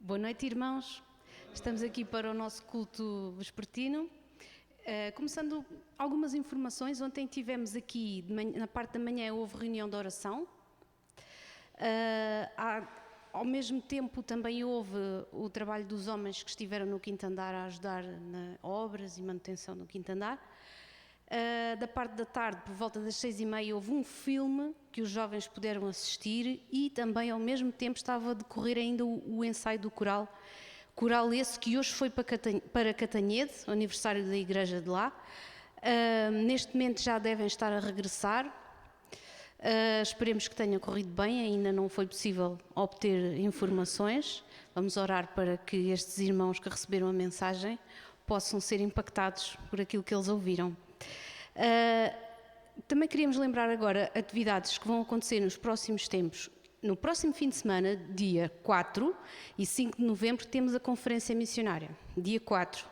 Boa noite, irmãos. Estamos aqui para o nosso culto vespertino. Começando algumas informações, ontem tivemos aqui, na parte da manhã, houve reunião de oração. Ao mesmo tempo também houve o trabalho dos homens que estiveram no quinto andar a ajudar nas obras e manutenção no quinto andar. Da parte da tarde, por volta das 6h30, houve um filme que os jovens puderam assistir e também ao mesmo tempo estava a decorrer ainda o ensaio do coral. Coral esse que hoje foi para Catanhede, o aniversário da igreja de lá. Neste momento já devem estar a regressar. Esperemos que tenha corrido bem, ainda não foi possível obter informações. Vamos orar para que estes irmãos que receberam a mensagem possam ser impactados por aquilo que eles ouviram. Também queríamos lembrar agora atividades que vão acontecer nos próximos tempos. No próximo fim de semana, dia 4 e 5 de novembro, temos a conferência missionária. Dia 4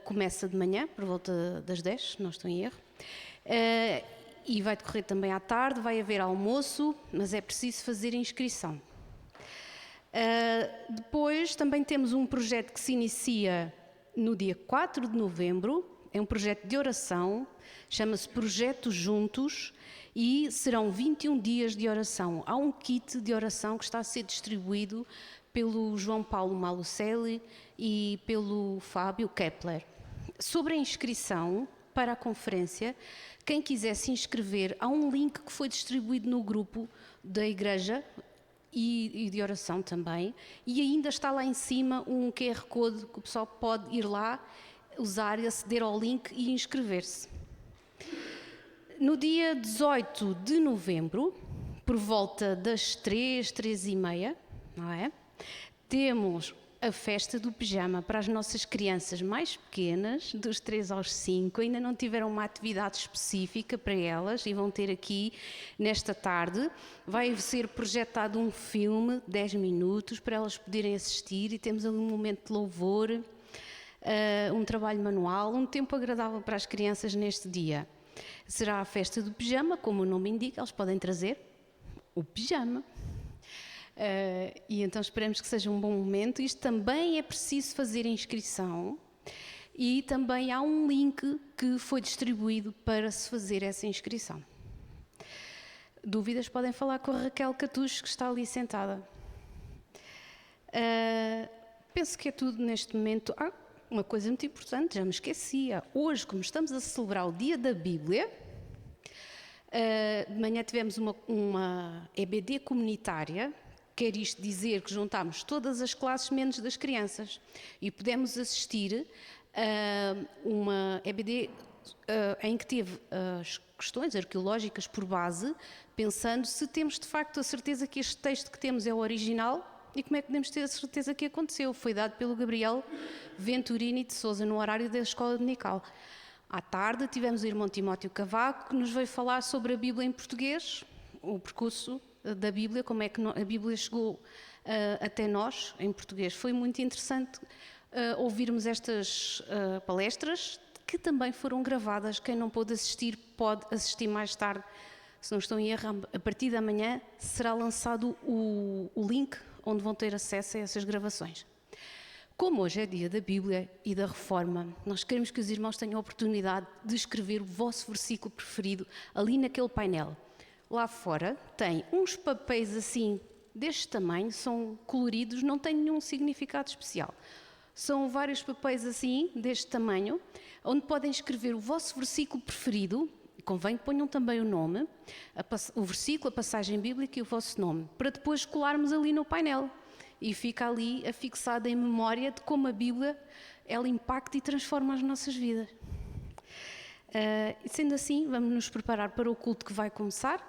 começa de manhã, por volta das 10, se não estou em erro, e vai decorrer também à tarde, vai haver almoço, mas é preciso fazer inscrição. Depois também temos um projeto que se inicia no dia 4 de novembro, é um projeto de oração, chama-se Projeto Juntos e serão 21 dias de oração. Há um kit de oração que está a ser distribuído pelo João Paulo Malucelli e pelo Fábio Kepler. Sobre a inscrição para a conferência, quem quiser se inscrever, há um link que foi distribuído no grupo da igreja e de oração também, e ainda está lá em cima um QR Code que o pessoal pode ir lá, usar e aceder ao link e inscrever-se. No dia 18 de novembro, por volta das 3h30, não é? Temos a festa do pijama para as nossas crianças mais pequenas, dos 3 aos 5, ainda não tiveram uma atividade específica para elas e vão ter aqui nesta tarde. Vai ser projetado um filme, 10 minutos, para elas poderem assistir e temos ali um momento de louvor, um trabalho manual, um tempo agradável para as crianças neste dia. Será a festa do pijama, como o nome indica, eles podem trazer o pijama. E então esperamos que seja um bom momento. Isto também é preciso fazer a inscrição e também há um link que foi distribuído para se fazer essa inscrição. Dúvidas podem falar com a Raquel Catucho, que está ali sentada. Penso que é tudo neste momento. Uma coisa muito importante, já me esquecia. Hoje, como estamos a celebrar o Dia da Bíblia, de manhã tivemos uma EBD comunitária. Quer isto dizer que juntámos todas as classes menos das crianças e pudemos assistir a uma EBD em que teve as questões arqueológicas por base, pensando se temos de facto a certeza que este texto que temos é o original e como é que podemos ter a certeza que aconteceu. Foi dado pelo Gabriel Venturini de Sousa no horário da escola dominical. À tarde tivemos o irmão Timóteo Cavaco, que nos veio falar sobre a Bíblia em português, o percurso da Bíblia, como é que a Bíblia chegou até nós em português. Foi muito interessante ouvirmos estas palestras, que também foram gravadas. Quem não pôde assistir, pode assistir mais tarde. Se não estou em erro, a partir da manhã será lançado o link onde vão ter acesso a essas gravações. Como hoje é dia da Bíblia e da Reforma, nós queremos que os irmãos tenham a oportunidade de escrever o vosso versículo preferido ali naquele painel. Lá fora tem uns papéis assim, deste tamanho, são coloridos, não têm nenhum significado especial. São vários papéis assim, deste tamanho, onde podem escrever o vosso versículo preferido. Convém que ponham também o nome, o versículo, a passagem bíblica e o vosso nome, para depois colarmos ali no painel. E fica ali afixada em memória de como a Bíblia, ela impacta e transforma as nossas vidas. Sendo assim, vamos nos preparar para o culto que vai começar.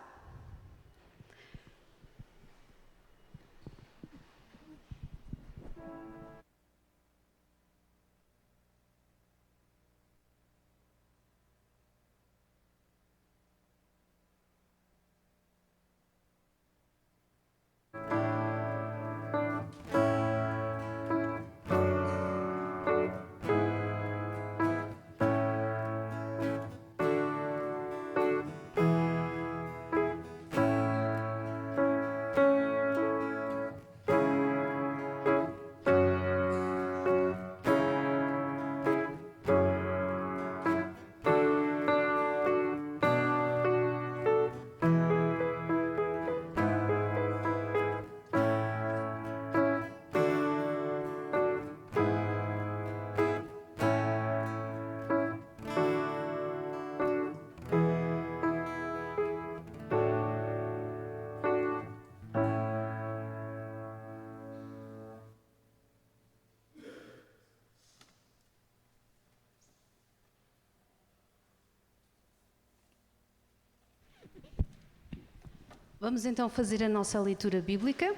Vamos então fazer a nossa leitura bíblica.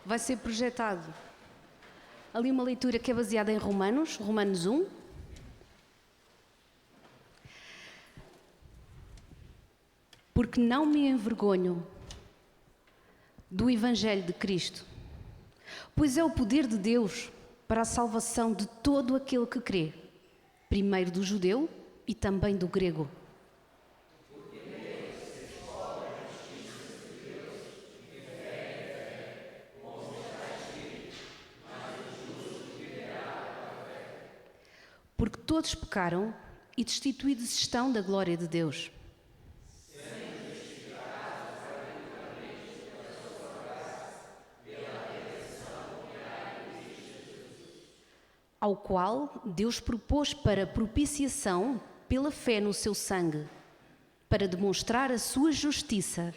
Vai ser projetado ali uma leitura que é baseada em Romanos 1. Porque não me envergonho do Evangelho de Cristo, pois é o poder de Deus para a salvação de todo aquele que crê, primeiro do judeu e também do grego. Porque todos pecaram e destituídos estão da glória de Deus. Ao qual Deus propôs para propiciação pela fé no seu sangue, para demonstrar a sua justiça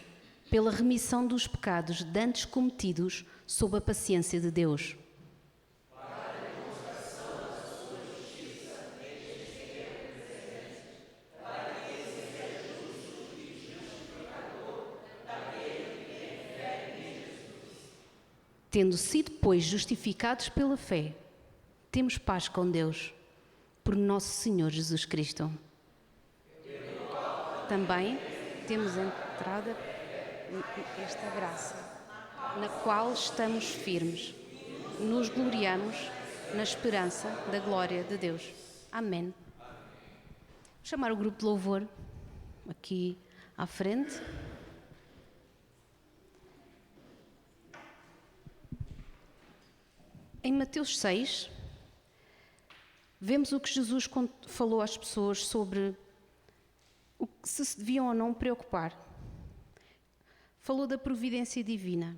pela remissão dos pecados dantes cometidos sob a paciência de Deus. Tendo sido, pois, justificados pela fé, temos paz com Deus, por nosso Senhor Jesus Cristo. Também temos entrada esta graça, na qual estamos firmes, nos gloriamos na esperança da glória de Deus. Amém. Vou chamar o grupo de louvor aqui à frente. Em Mateus 6, vemos o que Jesus falou às pessoas sobre o que se deviam ou não preocupar. Falou da providência divina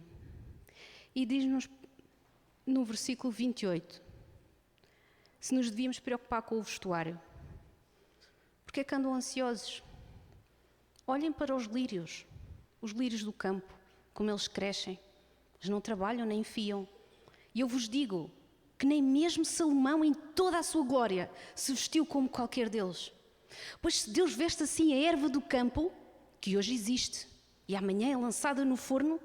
e diz-nos no versículo 28 se nos devíamos preocupar com o vestuário. Porque é que andam ansiosos? Olhem para os lírios do campo, como eles crescem. Eles não trabalham nem fiam. E eu vos digo que nem mesmo Salomão, em toda a sua glória, se vestiu como qualquer deles. Pois se Deus veste assim a erva do campo, que hoje existe, e amanhã é lançada no forno,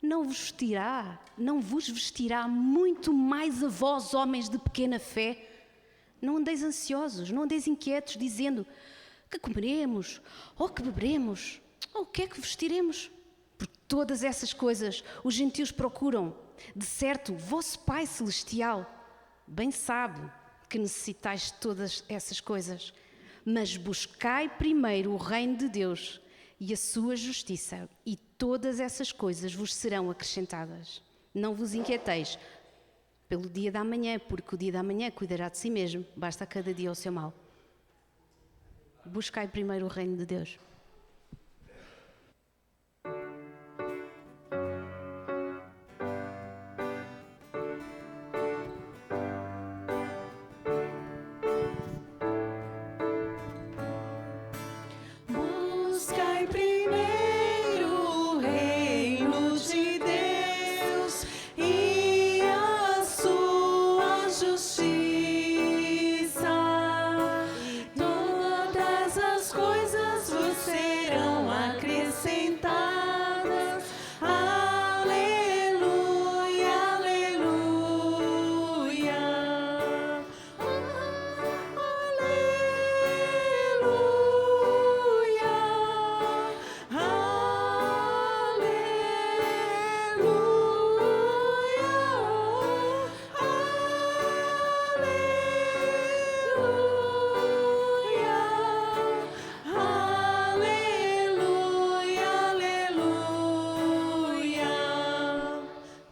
não vos vestirá muito mais a vós, homens de pequena fé. Não andeis ansiosos, não andeis inquietos, dizendo que comeremos, ou que beberemos, ou o que é que vestiremos? Porque todas essas coisas os gentios procuram. De certo, vosso Pai Celestial bem sabe que necessitais de todas essas coisas. Mas buscai primeiro o reino de Deus e a sua justiça, e todas essas coisas vos serão acrescentadas. Não vos inquieteis pelo dia da manhã, porque o dia da manhã cuidará de si mesmo, basta cada dia o seu mal. Buscai primeiro o reino de Deus. Buscai primeiro o reino de Deus e a sua justiça, e todas as coisas vos serão acrescentadas. Aleluia, aleluia.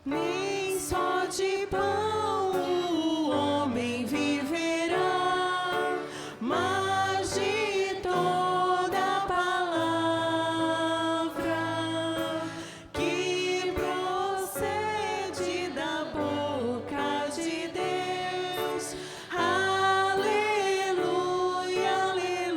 Nem só de pão o homem viverá, mas de toda palavra que procede da boca de Deus. Aleluia, aleluia.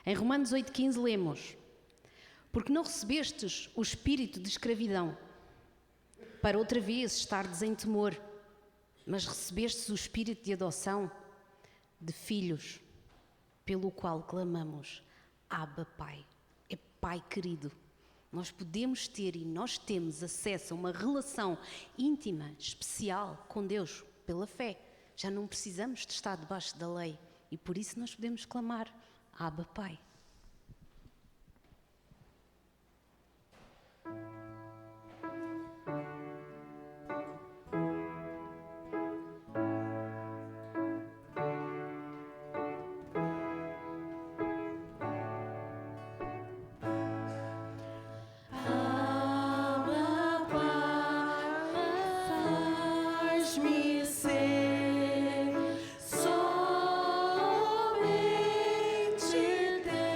Em Romanos 8,15 lemos: porque não recebestes o espírito de escravidão, para outra vez estardes em temor, mas recebestes o espírito de adoção, de filhos, pelo qual clamamos: Abba, Pai. É Pai querido. Nós podemos ter e nós temos acesso a uma relação íntima, especial com Deus, pela fé. Já não precisamos de estar debaixo da lei e por isso nós podemos clamar: Abba, Pai. Abba, Pai, faz-me ser somente teu.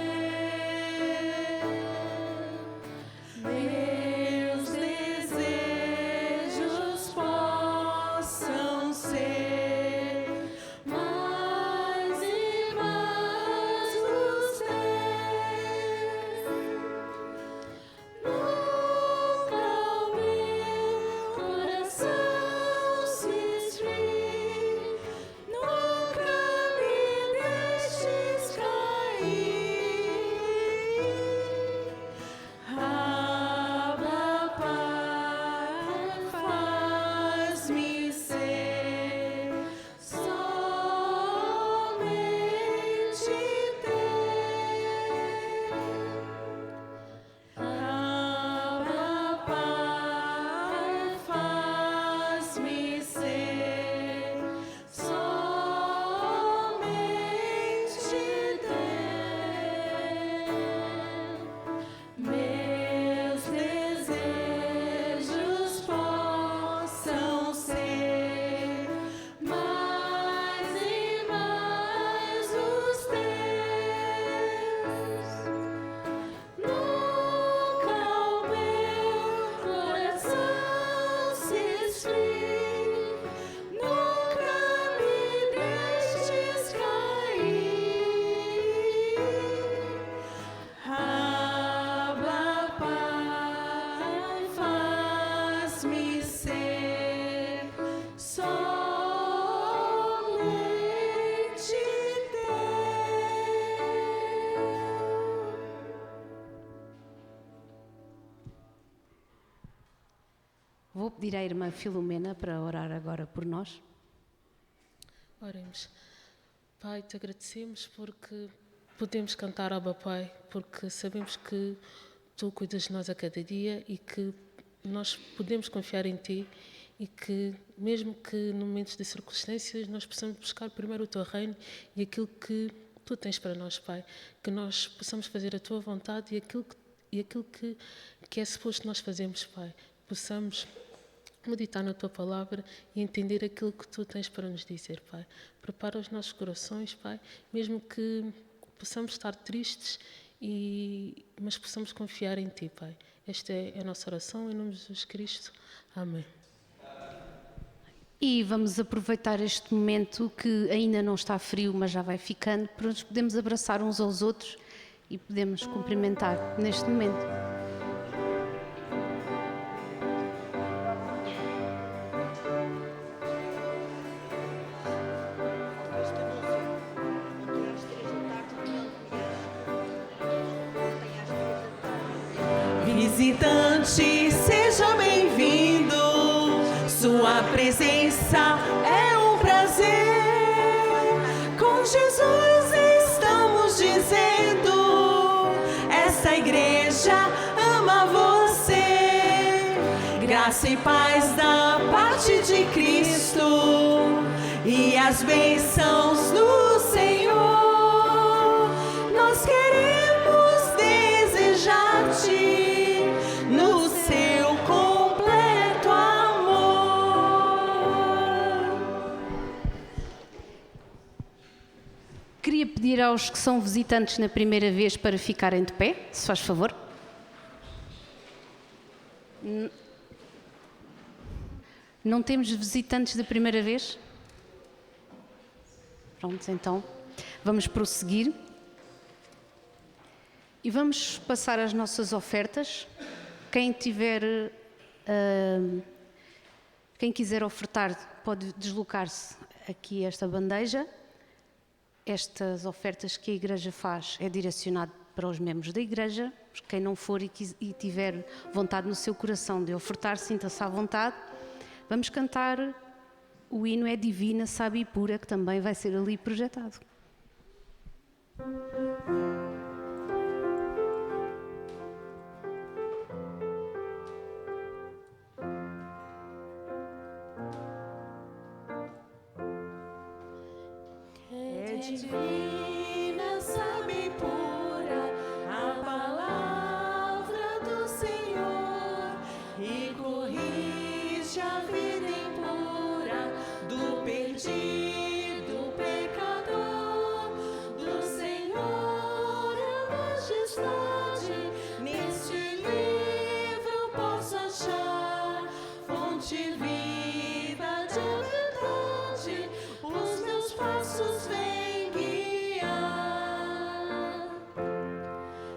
pedir à irmã Filomena para orar agora por nós. Oremos. Pai, te agradecemos porque podemos cantar Abba Pai, porque sabemos que tu cuidas de nós a cada dia e que nós podemos confiar em ti e que mesmo que no momentos de circunstâncias nós possamos buscar primeiro o teu reino e aquilo que tu tens para nós, Pai, que nós possamos fazer a tua vontade e aquilo que é suposto nós fazermos, Pai, possamos meditar na tua palavra e entender aquilo que tu tens para nos dizer, Pai. Prepara os nossos corações, Pai, mesmo que possamos estar tristes, mas possamos confiar em ti, Pai. Esta é a nossa oração, em nome de Jesus Cristo. Amém. E vamos aproveitar este momento que ainda não está frio, mas já vai ficando, para nos podermos abraçar uns aos outros e podemos cumprimentar neste momento. Visitante, seja bem-vindo. Sua presença é um prazer. Com Jesus estamos dizendo: essa igreja ama você. Graça e paz da parte de Cristo e as bênçãos do Senhor. Nós queremos desejar-te no seu completo amor. Queria pedir aos que são visitantes na primeira vez para ficarem de pé, se faz favor. Não temos visitantes da primeira vez? Pronto, então vamos prosseguir. E vamos passar às nossas ofertas. Quem quiser ofertar pode deslocar-se aqui a esta bandeja. Estas ofertas que a Igreja faz é direcionado para os membros da Igreja. Quem não for e tiver vontade no seu coração de ofertar, sinta-se à vontade. Vamos cantar o hino É Divina, Sábia e Pura, que também vai ser ali projetado. É divina, sábia e pura a palavra do Senhor e corrige a vida impura do perdido pecador. Do Senhor a majestade, neste livro eu posso achar fonte viva de verdade. Os meus passos vêm guiar.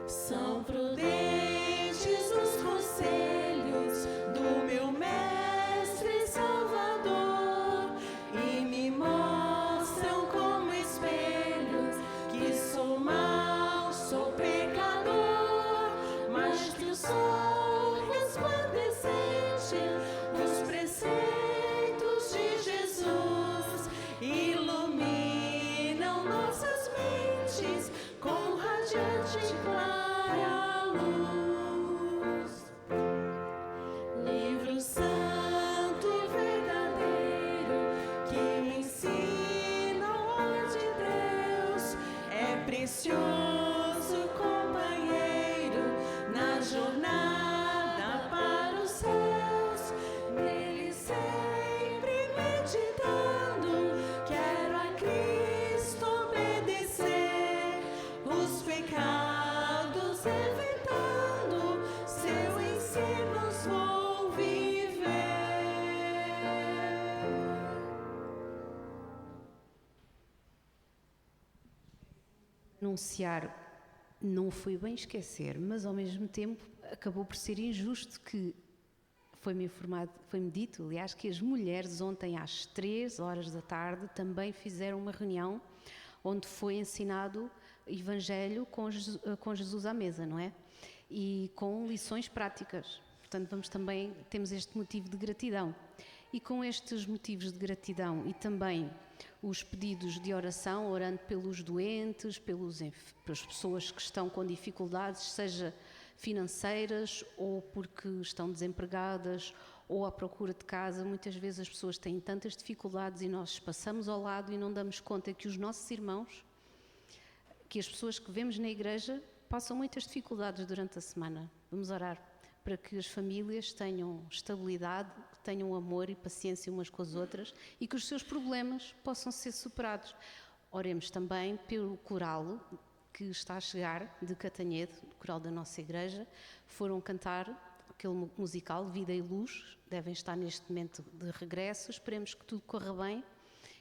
São prudentes os conselhos do meu Mestre e Salvador e me mostram como espelhos que sou mau, sou pecador, mas que o sol resplandecente, os preceitos de Jesus iluminam nossas mentes com radiante e clara luz. Livro santo e verdadeiro que me ensina o amor de Deus, é precioso companheiro na jornada para os céus. Nele sempre meditando, quero a Cristo obedecer, os pecados evitando, seus ensinos vou viver. Anunciar não foi bem esquecer, mas ao mesmo tempo acabou por ser injusto que foi-me dito, aliás, que as mulheres ontem às 3 horas da tarde também fizeram uma reunião onde foi ensinado o Evangelho com Jesus à mesa, não é? E com lições práticas. portanto temos este motivo de gratidão. E com estes motivos de gratidão e também os pedidos de oração, orando pelos doentes, pelas pessoas que estão com dificuldades, seja financeiras ou porque estão desempregadas ou à procura de casa. Muitas vezes as pessoas têm tantas dificuldades e nós passamos ao lado e não damos conta que os nossos irmãos, que as pessoas que vemos na igreja, passam muitas dificuldades durante a semana. Vamos orar para que as famílias tenham estabilidade, tenham amor e paciência umas com as outras e que os seus problemas possam ser superados. Oremos também pelo coral que está a chegar de Catanhedo, o coral da nossa igreja. Foram cantar aquele musical Vida e Luz, devem estar neste momento de regresso. Esperemos que tudo corra bem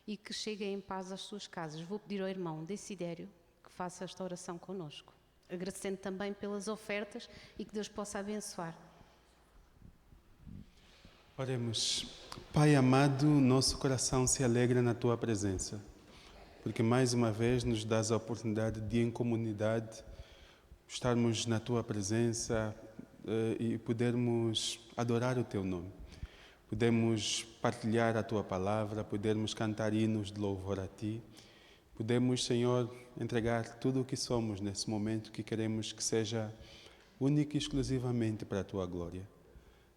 e que cheguem em paz às suas casas. Vou pedir ao irmão Desidério que faça esta oração connosco, agradecendo também pelas ofertas e que Deus possa abençoar. Oremos. Pai amado, nosso coração se alegra na Tua presença, porque mais uma vez nos dás a oportunidade de, em comunidade, estarmos na Tua presença e podermos adorar o Teu nome. Podemos partilhar a Tua palavra, podermos cantar hinos de louvor a Ti. Podemos, Senhor, entregar tudo o que somos nesse momento que queremos que seja único e exclusivamente para a Tua glória.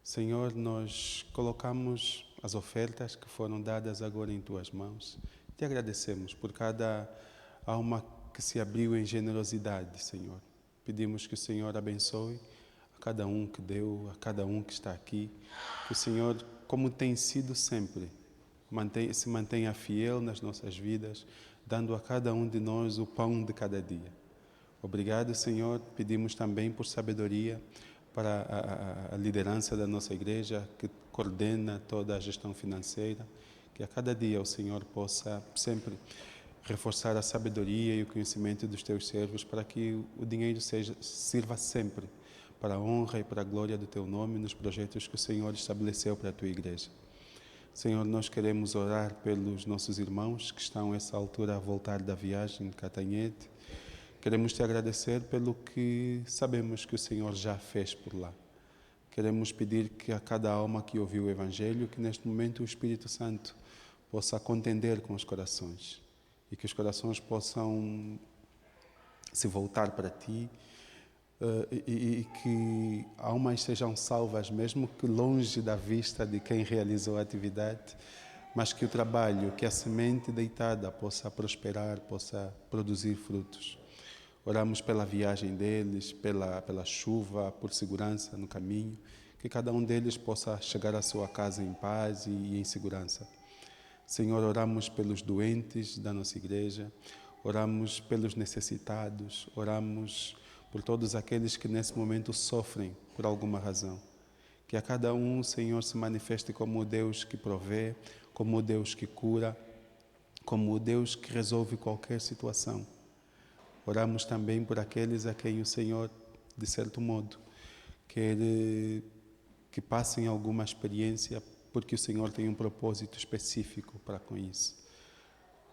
Senhor, nós colocamos as ofertas que foram dadas agora em Tuas mãos. Te agradecemos por cada alma que se abriu em generosidade, Senhor. Pedimos que o Senhor abençoe a cada um que deu, a cada um que está aqui. Que o Senhor, como tem sido sempre, se mantenha fiel nas nossas vidas, dando a cada um de nós o pão de cada dia. Obrigado, Senhor. Pedimos também por sabedoria para a liderança da nossa igreja, que coordena toda a gestão financeira, que a cada dia o Senhor possa sempre reforçar a sabedoria e o conhecimento dos Teus servos, para que o dinheiro sirva sempre para a honra e para a glória do Teu nome nos projetos que o Senhor estabeleceu para a Tua igreja. Senhor, nós queremos orar pelos nossos irmãos que estão a essa altura a voltar da viagem de Catanhete. Queremos Te agradecer pelo que sabemos que o Senhor já fez por lá. Queremos pedir que a cada alma que ouviu o Evangelho, que neste momento o Espírito Santo possa contender com os corações e que os corações possam se voltar para Ti e que almas sejam salvas, mesmo que longe da vista de quem realizou a atividade, mas que o trabalho, que a semente deitada possa prosperar, possa produzir frutos. Oramos pela viagem deles, pela chuva, por segurança no caminho, que cada um deles possa chegar à sua casa em paz e em segurança. Senhor, oramos pelos doentes da nossa igreja, oramos pelos necessitados, oramos por todos aqueles que nesse momento sofrem por alguma razão. Que a cada um, Senhor, se manifeste como o Deus que provê, como o Deus que cura, como o Deus que resolve qualquer situação. Oramos também por aqueles a quem o Senhor, de certo modo, quer que passem alguma experiência, porque o Senhor tem um propósito específico para com isso.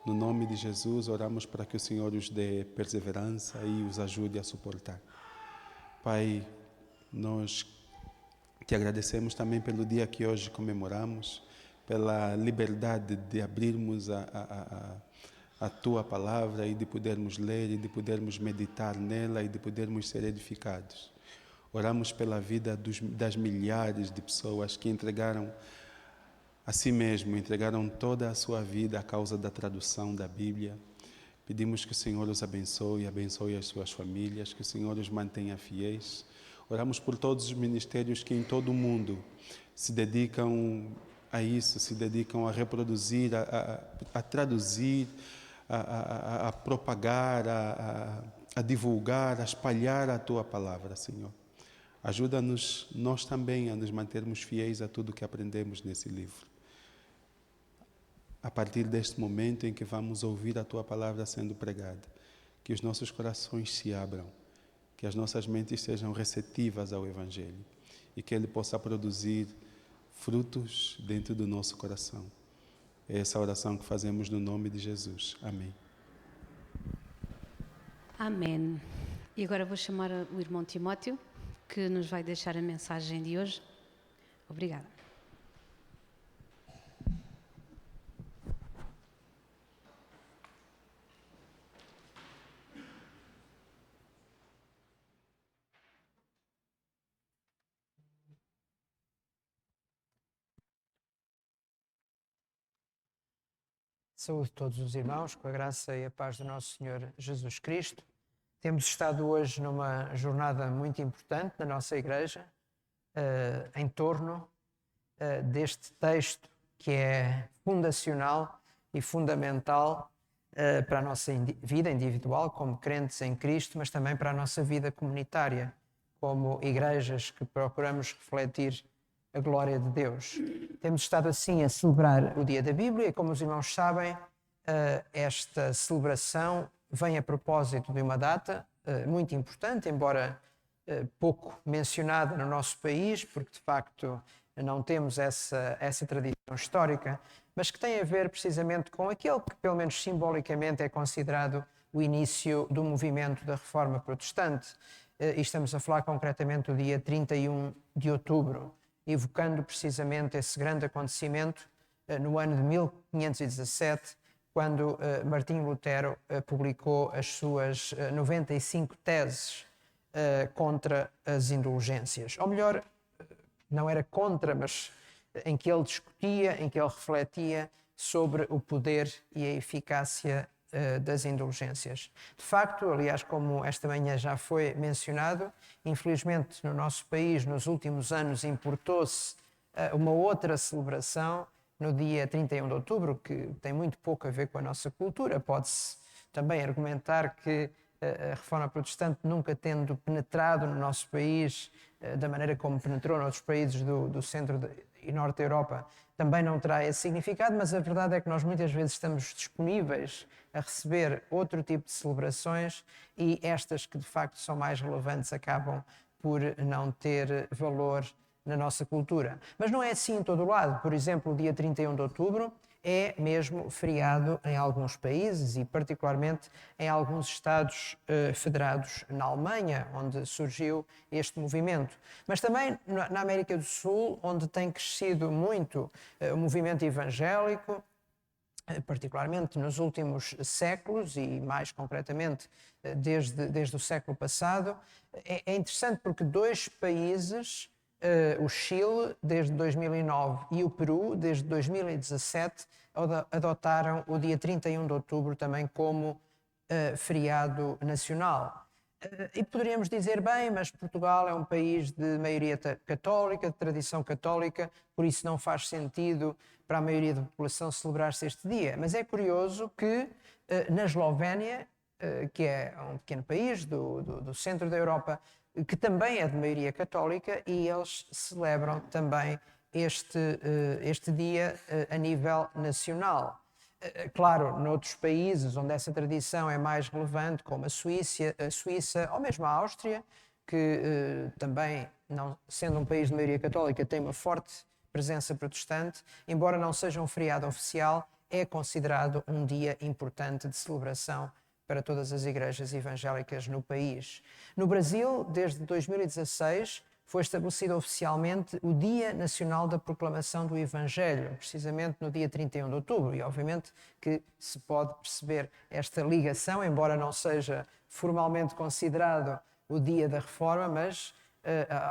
No nome de Jesus, oramos para que o Senhor os dê perseverança e os ajude a suportar. Pai, nós Te agradecemos também pelo dia que hoje comemoramos, pela liberdade de abrirmos a Tua palavra e de podermos ler e de podermos meditar nela e de podermos ser edificados. Oramos pela vida das milhares de pessoas que entregaram a si mesmo, entregaram toda a sua vida à causa da tradução da Bíblia. Pedimos que o Senhor os abençoe, abençoe as suas famílias, que o Senhor os mantenha fiéis. Oramos por todos os ministérios que em todo o mundo se dedicam a isso, se dedicam a reproduzir, a traduzir, a propagar, a divulgar, a espalhar a Tua palavra, Senhor. Ajuda-nos, nós também, a nos mantermos fiéis a tudo que aprendemos nesse livro. A partir deste momento em que vamos ouvir a Tua palavra sendo pregada, que os nossos corações se abram, que as nossas mentes sejam receptivas ao Evangelho e que ele possa produzir frutos dentro do nosso coração. É essa oração que fazemos no nome de Jesus. Amém. Amém. E agora vou chamar o irmão Timóteo, que nos vai deixar a mensagem de hoje. Obrigada. Saúde a todos os irmãos, com a graça e a paz do nosso Senhor Jesus Cristo. Temos estado hoje numa jornada muito importante na nossa Igreja, em torno deste texto que é fundacional e fundamental para a nossa vida individual, como crentes em Cristo, mas também para a nossa vida comunitária, como igrejas que procuramos refletir a glória de Deus. Temos estado assim a celebrar o Dia da Bíblia e, como os irmãos sabem, esta celebração vem a propósito de uma data muito importante, embora pouco mencionada no nosso país, porque de facto não temos essa tradição histórica, mas que tem a ver precisamente com aquele que, pelo menos simbolicamente, é considerado o início do movimento da Reforma Protestante. E estamos a falar concretamente do dia 31 de outubro, evocando precisamente esse grande acontecimento no ano de 1517, quando Martinho Lutero publicou as suas 95 teses contra as indulgências. Ou melhor, não era contra, mas em que ele discutia, em que ele refletia sobre o poder e a eficácia das indulgências. De facto, aliás, como esta manhã já foi mencionado, infelizmente no nosso país, nos últimos anos, importou-se uma outra celebração no dia 31 de outubro, que tem muito pouco a ver com a nossa cultura. Pode-se também argumentar que a Reforma Protestante, nunca tendo penetrado no nosso país da maneira como penetrou noutros países do centro e norte da Europa, também não terá esse significado, mas a verdade é que nós muitas vezes estamos disponíveis a receber outro tipo de celebrações e estas que de facto são mais relevantes acabam por não ter valor na nossa cultura. Mas não é assim em todo o lado. Por exemplo, o dia 31 de outubro é mesmo feriado em alguns países e particularmente em alguns Estados federados na Alemanha, onde surgiu este movimento. Mas também na América do Sul, onde tem crescido muito o movimento evangélico, particularmente nos últimos séculos e mais concretamente desde o século passado. É interessante porque dois países, o Chile desde 2009 e o Peru desde 2017, adotaram o dia 31 de outubro também como feriado nacional. E poderíamos dizer, bem, mas Portugal é um país de maioria católica, de tradição católica, por isso não faz sentido para a maioria da população celebrar-se este dia. Mas é curioso que na Eslovénia, que é um pequeno país do centro da Europa, que também é de maioria católica, e eles celebram também este dia a nível nacional. Claro, noutros países onde essa tradição é mais relevante, como a Suíça ou mesmo a Áustria, que também, não sendo um país de maioria católica, tem uma forte presença protestante, embora não seja um feriado oficial, é considerado um dia importante de celebração para todas as igrejas evangélicas no país. No Brasil, desde 2016, foi estabelecido oficialmente o Dia Nacional da Proclamação do Evangelho, precisamente no dia 31 de outubro, e obviamente que se pode perceber esta ligação, embora não seja formalmente considerado o Dia da Reforma, mas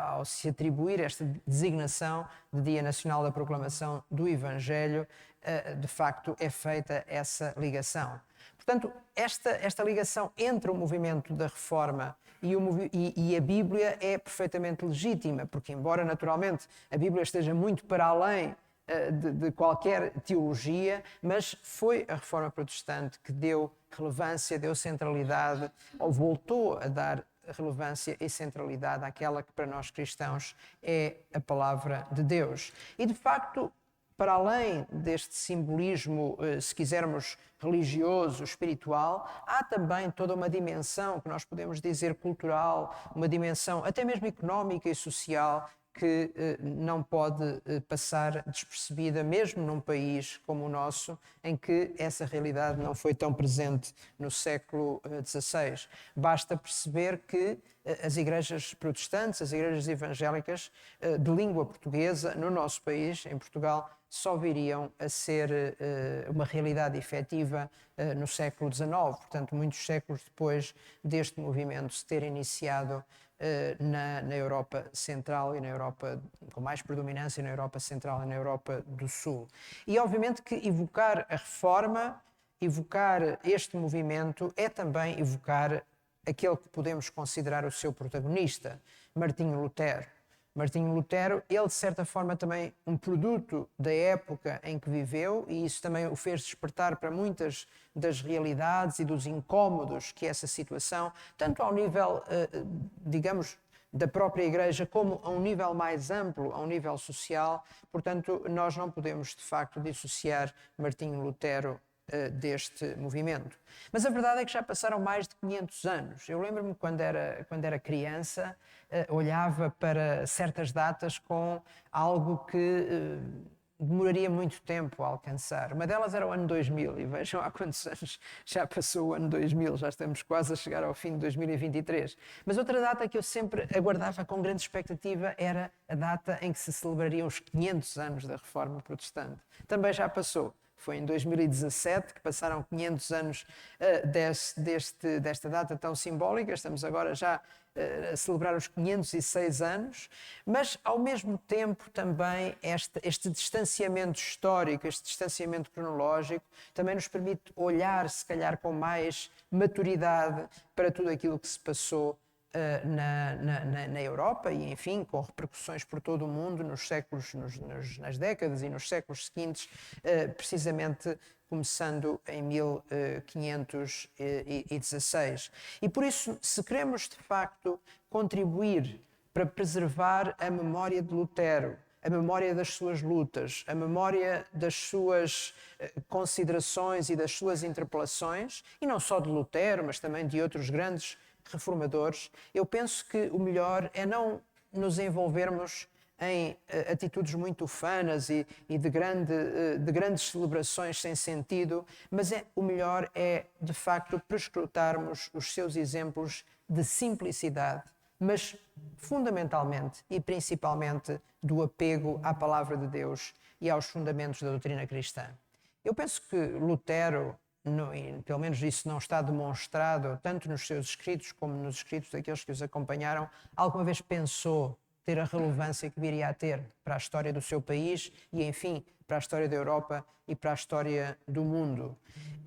ao se atribuir esta designação de Dia Nacional da Proclamação do Evangelho, de facto é feita essa ligação. Portanto, esta ligação entre o movimento da Reforma e a Bíblia é perfeitamente legítima, porque embora naturalmente a Bíblia esteja muito para além de qualquer teologia, mas foi a Reforma Protestante que deu relevância, deu centralidade, ou voltou a dar relevância e centralidade àquela que para nós cristãos é a palavra de Deus. E de facto, para além deste simbolismo, se quisermos, religioso, espiritual, há também toda uma dimensão que nós podemos dizer cultural, uma dimensão até mesmo económica e social que não pode passar despercebida, mesmo num país como o nosso, em que essa realidade não foi tão presente no século XVI. Basta perceber que as igrejas protestantes, as igrejas evangélicas de língua portuguesa, no nosso país, em Portugal, só viriam a ser uma realidade efetiva no século XIX, portanto, muitos séculos depois deste movimento se ter iniciado na Europa Central e na Europa, com mais predominância na Europa Central e na Europa do Sul. E, obviamente, que evocar a reforma, evocar este movimento, é também evocar aquele que podemos considerar o seu protagonista, Martinho Lutero. Martinho Lutero, ele de certa forma também um produto da época em que viveu, e isso também o fez despertar para muitas das realidades e dos incómodos que essa situação, tanto ao nível, digamos, da própria Igreja, como a um nível mais amplo, a um nível social. Portanto, nós não podemos de facto dissociar Martinho Lutero deste movimento. Mas a verdade é que já passaram mais de 500 anos. Eu lembro-me quando era criança, olhava para certas datas com algo que demoraria muito tempo a alcançar. Uma delas era o ano 2000, e vejam há quantos anos já passou o ano 2000, já estamos quase a chegar ao fim de 2023. Mas outra data que eu sempre aguardava com grande expectativa era a data em que se celebrariam os 500 anos da Reforma Protestante. Também já passou. Foi em 2017 que passaram 500 anos desta data tão simbólica. Estamos agora já a celebrar os 506 anos, mas ao mesmo tempo também este distanciamento histórico, este distanciamento cronológico, também nos permite olhar, se calhar, com mais maturidade para tudo aquilo que se passou na Europa e, enfim, com repercussões por todo o mundo nos séculos, nas décadas e nos séculos seguintes, precisamente começando em 1516. E por isso, se queremos de facto contribuir para preservar a memória de Lutero, a memória das suas lutas, a memória das suas considerações e das suas interpelações, e não só de Lutero, mas também de outros grandes reformadores, eu penso que o melhor é não nos envolvermos em atitudes muito ufanas e de grandes celebrações sem sentido, mas o melhor é, de facto, prescrutarmos os seus exemplos de simplicidade, mas fundamentalmente e principalmente do apego à palavra de Deus e aos fundamentos da doutrina cristã. Eu penso que Lutero, pelo menos isso não está demonstrado tanto nos seus escritos como nos escritos daqueles que os acompanharam, alguma vez pensou ter a relevância que viria a ter para a história do seu país e, enfim, para a história da Europa e para a história do mundo.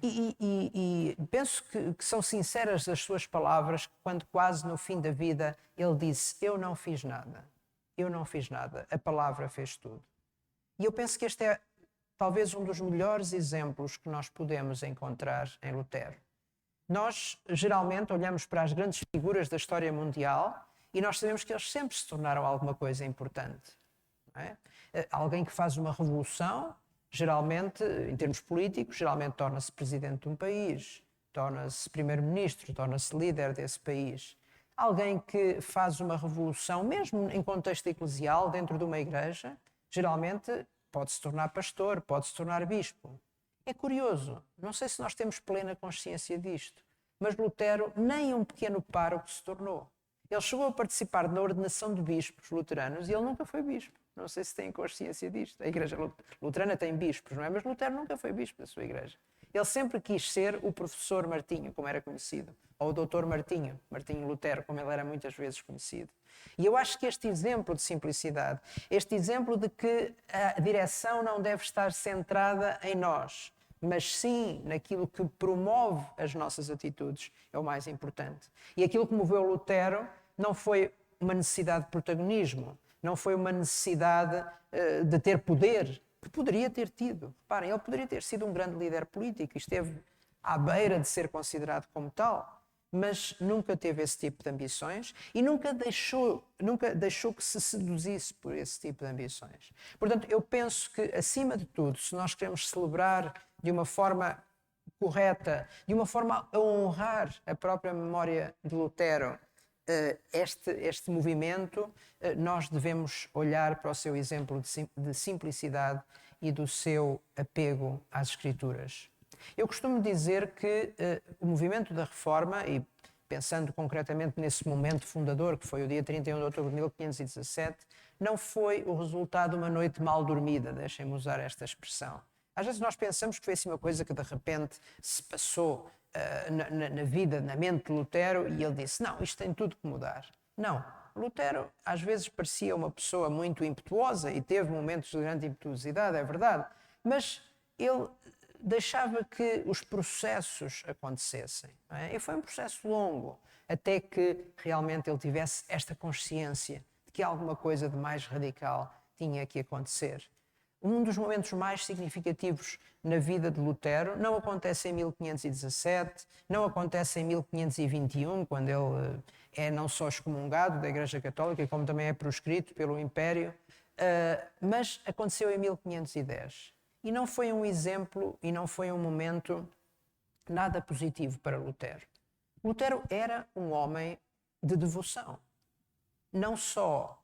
E penso que são sinceras as suas palavras quando quase no fim da vida ele disse: eu não fiz nada, a palavra fez tudo. E eu penso que este é talvez um dos melhores exemplos que nós podemos encontrar em Lutero. Nós, geralmente, olhamos para as grandes figuras da história mundial e nós sabemos que eles sempre se tornaram alguma coisa importante. Não é? Alguém que faz uma revolução, geralmente, em termos políticos, geralmente torna-se presidente de um país, torna-se primeiro-ministro, torna-se líder desse país. Alguém que faz uma revolução, mesmo em contexto eclesial, dentro de uma igreja, geralmente pode-se tornar pastor, pode-se tornar bispo. É curioso, não sei se nós temos plena consciência disto, mas Lutero nem um pequeno pároco se tornou. Ele chegou a participar na ordenação de bispos luteranos e ele nunca foi bispo. Não sei se têm consciência disto. A igreja luterana tem bispos, não é? Mas Lutero nunca foi bispo da sua igreja. Ele sempre quis ser o professor Martinho, como era conhecido, ou o doutor Martinho, Martinho Lutero, como ele era muitas vezes conhecido. E eu acho que este exemplo de simplicidade, este exemplo de que a direção não deve estar centrada em nós, mas sim naquilo que promove as nossas atitudes, é o mais importante. E aquilo que moveu Lutero não foi uma necessidade de protagonismo, não foi uma necessidade de ter poder, que poderia ter tido. Reparem, ele poderia ter sido um grande líder político e esteve à beira de ser considerado como tal, mas nunca teve esse tipo de ambições e nunca deixou que se seduzisse por esse tipo de ambições. Portanto, eu penso que, acima de tudo, se nós queremos celebrar de uma forma correta, de uma forma a honrar a própria memória de Lutero, este movimento, nós devemos olhar para o seu exemplo de simplicidade e do seu apego às Escrituras. Eu costumo dizer que o movimento da Reforma, e pensando concretamente nesse momento fundador, que foi o dia 31 de outubro de 1517, não foi o resultado de uma noite mal dormida, deixem-me usar esta expressão. Às vezes nós pensamos que foi assim uma coisa que de repente se passou na vida, na mente de Lutero, e ele disse, não, isto tem tudo que mudar. Não, Lutero às vezes parecia uma pessoa muito impetuosa e teve momentos de grande impetuosidade, é verdade, mas ele deixava que os processos acontecessem. Não é? E foi um processo longo, até que realmente ele tivesse esta consciência de que alguma coisa de mais radical tinha que acontecer. Um dos momentos mais significativos na vida de Lutero não acontece em 1517, não acontece em 1521, quando ele é não só excomungado da Igreja Católica, como também é proscrito pelo Império, mas aconteceu em 1510. E não foi um exemplo e não foi um momento nada positivo para Lutero. Lutero era um homem de devoção. Não só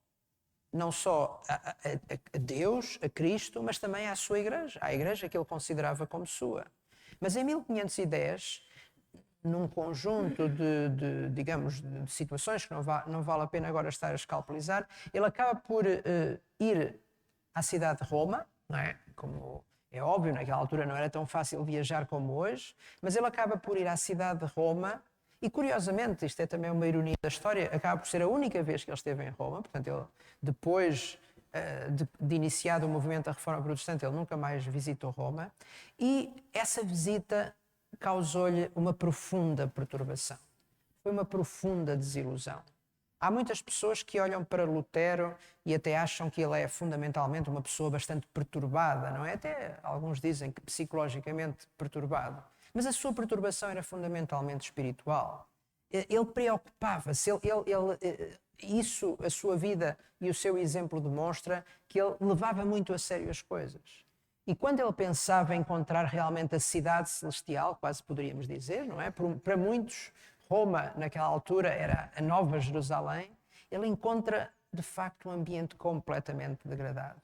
a Deus, a Cristo, mas também à sua Igreja, à Igreja que ele considerava como sua. Mas em 1510, num conjunto digamos, de situações que não vale a pena agora estar a escalpelizar, ele acaba por ir à cidade de Roma, não é? Como é óbvio, naquela altura não era tão fácil viajar como hoje, mas ele acaba por ir à cidade de Roma e, curiosamente, isto é também uma ironia da história, acaba por ser a única vez que ele esteve em Roma, portanto, ele, depois de iniciado o movimento da Reforma Protestante, ele nunca mais visitou Roma, e essa visita causou-lhe uma profunda perturbação. Foi uma profunda desilusão. Há muitas pessoas que olham para Lutero e até acham que ele é fundamentalmente uma pessoa bastante perturbada, não é? Até alguns dizem que psicologicamente perturbado. Mas a sua perturbação era fundamentalmente espiritual. Ele preocupava-se, isso, a sua vida e o seu exemplo demonstra que ele levava muito a sério as coisas. E quando ele pensava em encontrar realmente a cidade celestial, quase poderíamos dizer, não é? Para muitos, Roma, naquela altura, era a Nova Jerusalém. Ele encontra, de facto, um ambiente completamente degradado.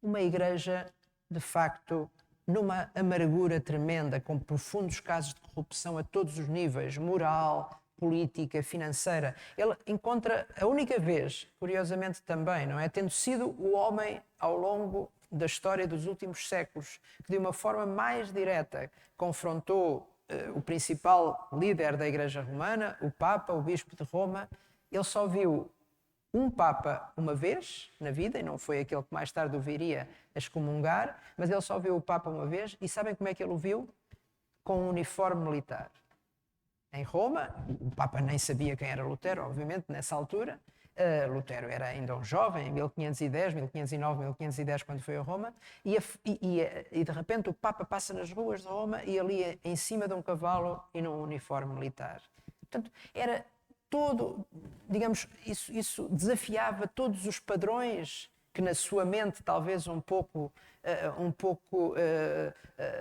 Uma igreja, de facto, numa amargura tremenda, com profundos casos de corrupção a todos os níveis, moral, política, financeira. Ele encontra a única vez, curiosamente também, não é? Tendo sido o homem ao longo da história dos últimos séculos que de uma forma mais direta confrontou o principal líder da Igreja Romana, o Papa, o Bispo de Roma. Ele só viu um Papa uma vez na vida, e não foi aquele que mais tarde o viria a excomungar, mas ele só viu o Papa uma vez, e sabem como é que ele o viu? Com um uniforme militar. Em Roma, o Papa nem sabia quem era Lutero, obviamente, nessa altura. Lutero era ainda um jovem, em 1510, 1509, 1510, quando foi a Roma, e de repente o Papa passa nas ruas de Roma e ali em cima de um cavalo e num uniforme militar. Portanto, era todo, digamos, isso desafiava todos os padrões que na sua mente, talvez um pouco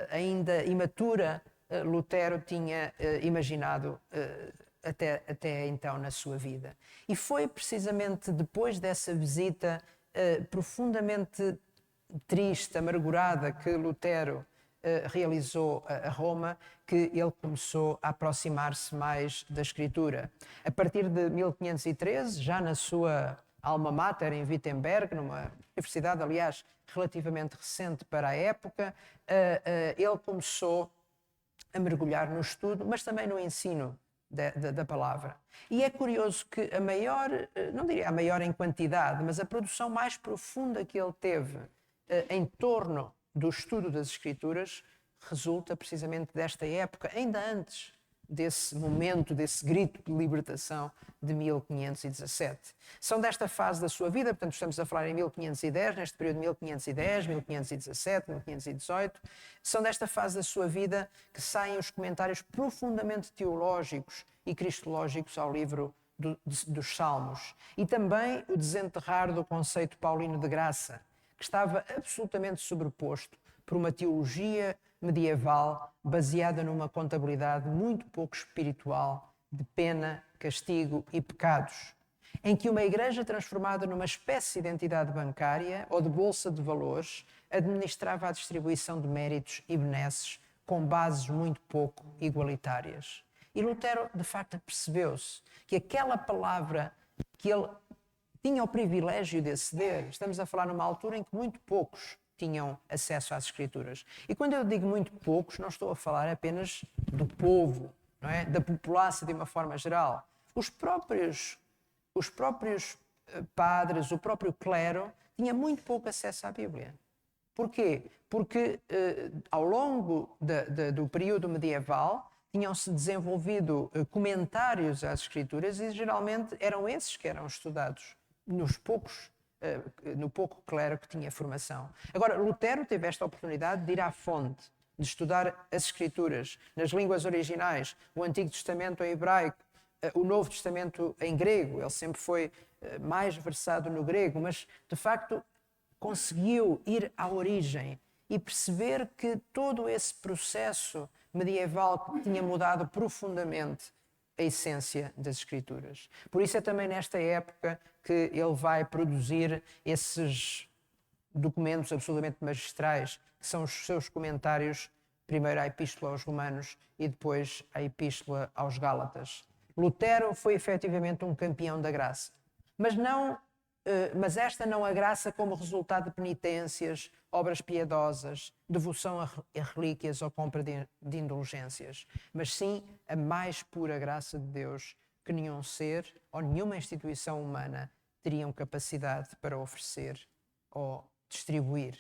ainda imatura, Lutero tinha imaginado até então na sua vida. E foi precisamente depois dessa visita profundamente triste, amargurada, que Lutero realizou a Roma, que ele começou a aproximar-se mais da Escritura. A partir de 1513, já na sua alma mater em Wittenberg, numa universidade, aliás, relativamente recente para a época, ele começou a mergulhar no estudo, mas também no ensino da palavra. E é curioso que a maior, não diria a maior em quantidade, mas a produção mais profunda que ele teve em torno do estudo das Escrituras resulta precisamente desta época, ainda antes desse momento, desse grito de libertação de 1517. São desta fase da sua vida, portanto estamos a falar em 1510, neste período de 1510, 1517, 1518, são desta fase da sua vida que saem os comentários profundamente teológicos e cristológicos ao livro dos Salmos, e também o desenterrar do conceito paulino de graça, que estava absolutamente sobreposto por uma teologia medieval baseada numa contabilidade muito pouco espiritual de pena, castigo e pecados, em que uma igreja transformada numa espécie de entidade bancária ou de bolsa de valores administrava a distribuição de méritos e benesses com bases muito pouco igualitárias. E Lutero, de facto, percebeu-se que aquela palavra que ele tinha o privilégio de aceder, estamos a falar numa altura em que muito poucos tinham acesso às Escrituras. E quando eu digo muito poucos, não estou a falar apenas do povo, não é? Da população de uma forma geral. Os próprios padres, o próprio clero, tinha muito pouco acesso à Bíblia. Porquê? Porque ao longo do período medieval tinham-se desenvolvido comentários às Escrituras e geralmente eram esses que eram estudados no pouco clero que tinha formação. Agora, Lutero teve esta oportunidade de ir à fonte, de estudar as Escrituras nas línguas originais, o Antigo Testamento em hebraico, o Novo Testamento em grego. Ele sempre foi mais versado no grego, mas de facto conseguiu ir à origem e perceber que todo esse processo medieval tinha mudado profundamente a essência das Escrituras. Por isso é também nesta época que ele vai produzir esses documentos absolutamente magistrais, que são os seus comentários, primeiro à Epístola aos Romanos e depois à Epístola aos Gálatas. Lutero foi efetivamente um campeão da graça, mas esta não a graça como resultado de penitências, obras piedosas, devoção a relíquias ou compra de indulgências, mas sim a mais pura graça de Deus que nenhum ser ou nenhuma instituição humana teriam capacidade para oferecer ou distribuir.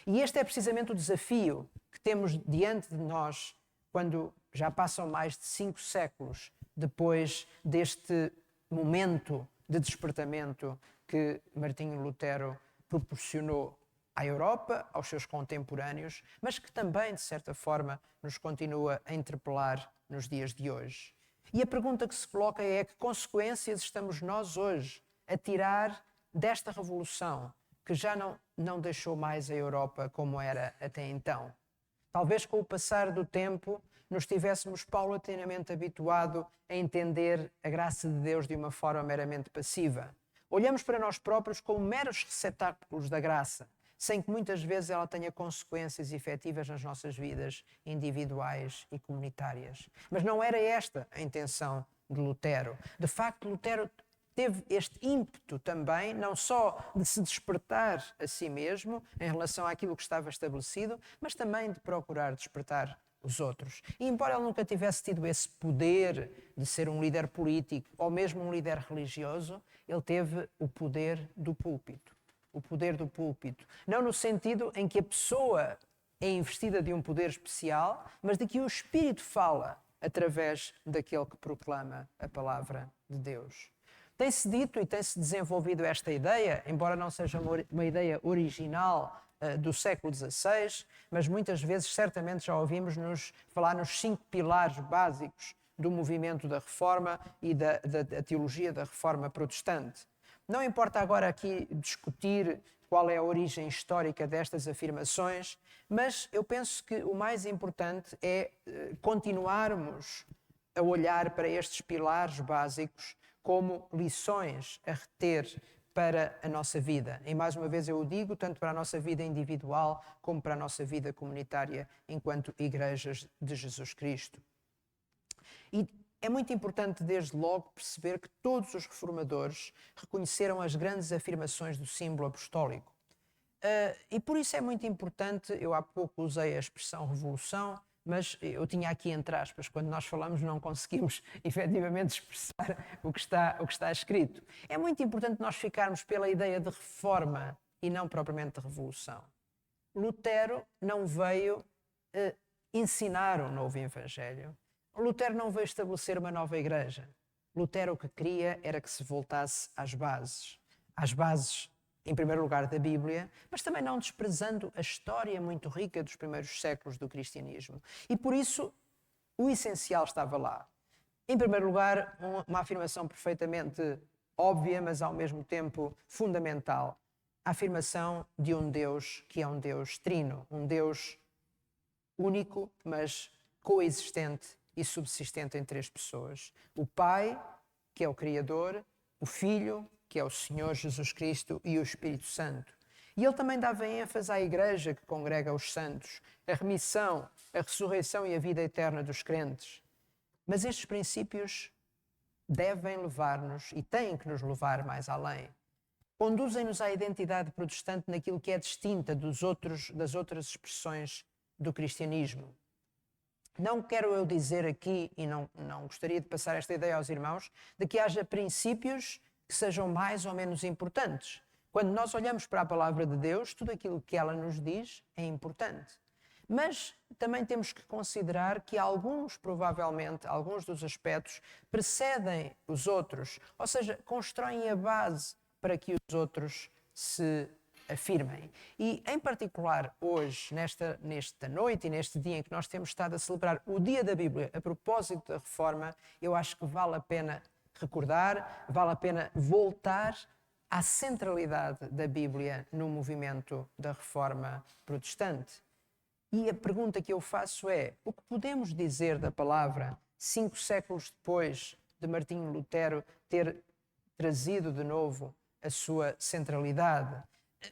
E este é precisamente o desafio que temos diante de nós quando já passam mais de 5 séculos depois deste momento de despertamento que Martinho Lutero proporcionou à Europa, aos seus contemporâneos, mas que também, de certa forma, nos continua a interpelar nos dias de hoje. E a pergunta que se coloca é: que consequências estamos nós hoje a tirar desta revolução que já não deixou mais a Europa como era até então? Talvez com o passar do tempo nos tivéssemos paulatinamente habituado a entender a graça de Deus de uma forma meramente passiva. Olhamos para nós próprios como meros receptáculos da graça, sem que muitas vezes ela tenha consequências efetivas nas nossas vidas individuais e comunitárias. Mas não era esta a intenção de Lutero. De facto, Lutero teve este ímpeto também, não só de se despertar a si mesmo em relação àquilo que estava estabelecido, mas também de procurar despertar os outros. E embora ele nunca tivesse tido esse poder de ser um líder político ou mesmo um líder religioso, ele teve o poder do púlpito. O poder do púlpito. Não no sentido em que a pessoa é investida de um poder especial, mas de que o Espírito fala através daquele que proclama a palavra de Deus. Tem-se dito e tem-se desenvolvido esta ideia, embora não seja uma ideia original do século XVI, mas muitas vezes certamente já ouvimos-nos falar nos 5 pilares básicos do movimento da Reforma e da teologia da Reforma protestante. Não importa agora aqui discutir qual é a origem histórica destas afirmações, mas eu penso que o mais importante é continuarmos a olhar para estes pilares básicos como lições a reter para a nossa vida. E mais uma vez eu o digo, tanto para a nossa vida individual como para a nossa vida comunitária enquanto igrejas de Jesus Cristo. E é muito importante desde logo perceber que todos os reformadores reconheceram as grandes afirmações do símbolo apostólico. E por isso é muito importante, eu há pouco usei a expressão revolução, mas eu tinha aqui entre aspas, quando nós falamos não conseguimos efetivamente expressar o que está escrito. É muito importante nós ficarmos pela ideia de reforma e não propriamente de revolução. Lutero não veio ensinar um novo evangelho. Lutero não veio estabelecer uma nova igreja. Lutero o que queria era que se voltasse às bases, em primeiro lugar, da Bíblia, mas também não desprezando a história muito rica dos primeiros séculos do cristianismo. E por isso, o essencial estava lá. Em primeiro lugar, uma afirmação perfeitamente óbvia, mas ao mesmo tempo fundamental. A afirmação de um Deus que é um Deus trino, um Deus único, mas coexistente e subsistente em 3 pessoas. O Pai, que é o Criador, o Filho, que é o Senhor Jesus Cristo, e o Espírito Santo. E ele também dava ênfase à Igreja que congrega os santos, a remissão, a ressurreição e a vida eterna dos crentes. Mas estes princípios devem levar-nos e têm que nos levar mais além. Conduzem-nos à identidade protestante naquilo que é distinta das outras expressões do cristianismo. Não quero eu dizer aqui, e não gostaria de passar esta ideia aos irmãos, de que haja princípios que sejam mais ou menos importantes. Quando nós olhamos para a palavra de Deus, tudo aquilo que ela nos diz é importante. Mas também temos que considerar que provavelmente, alguns dos aspectos precedem os outros, ou seja, constroem a base para que os outros se afirmem. E, em particular, hoje, nesta noite e neste dia em que nós temos estado a celebrar o Dia da Bíblia, a propósito da Reforma, eu acho que vale a pena recordar, vale a pena voltar à centralidade da Bíblia no movimento da Reforma protestante. E a pergunta que eu faço é: o que podemos dizer da palavra 5 séculos depois de Martinho Lutero ter trazido de novo a sua centralidade?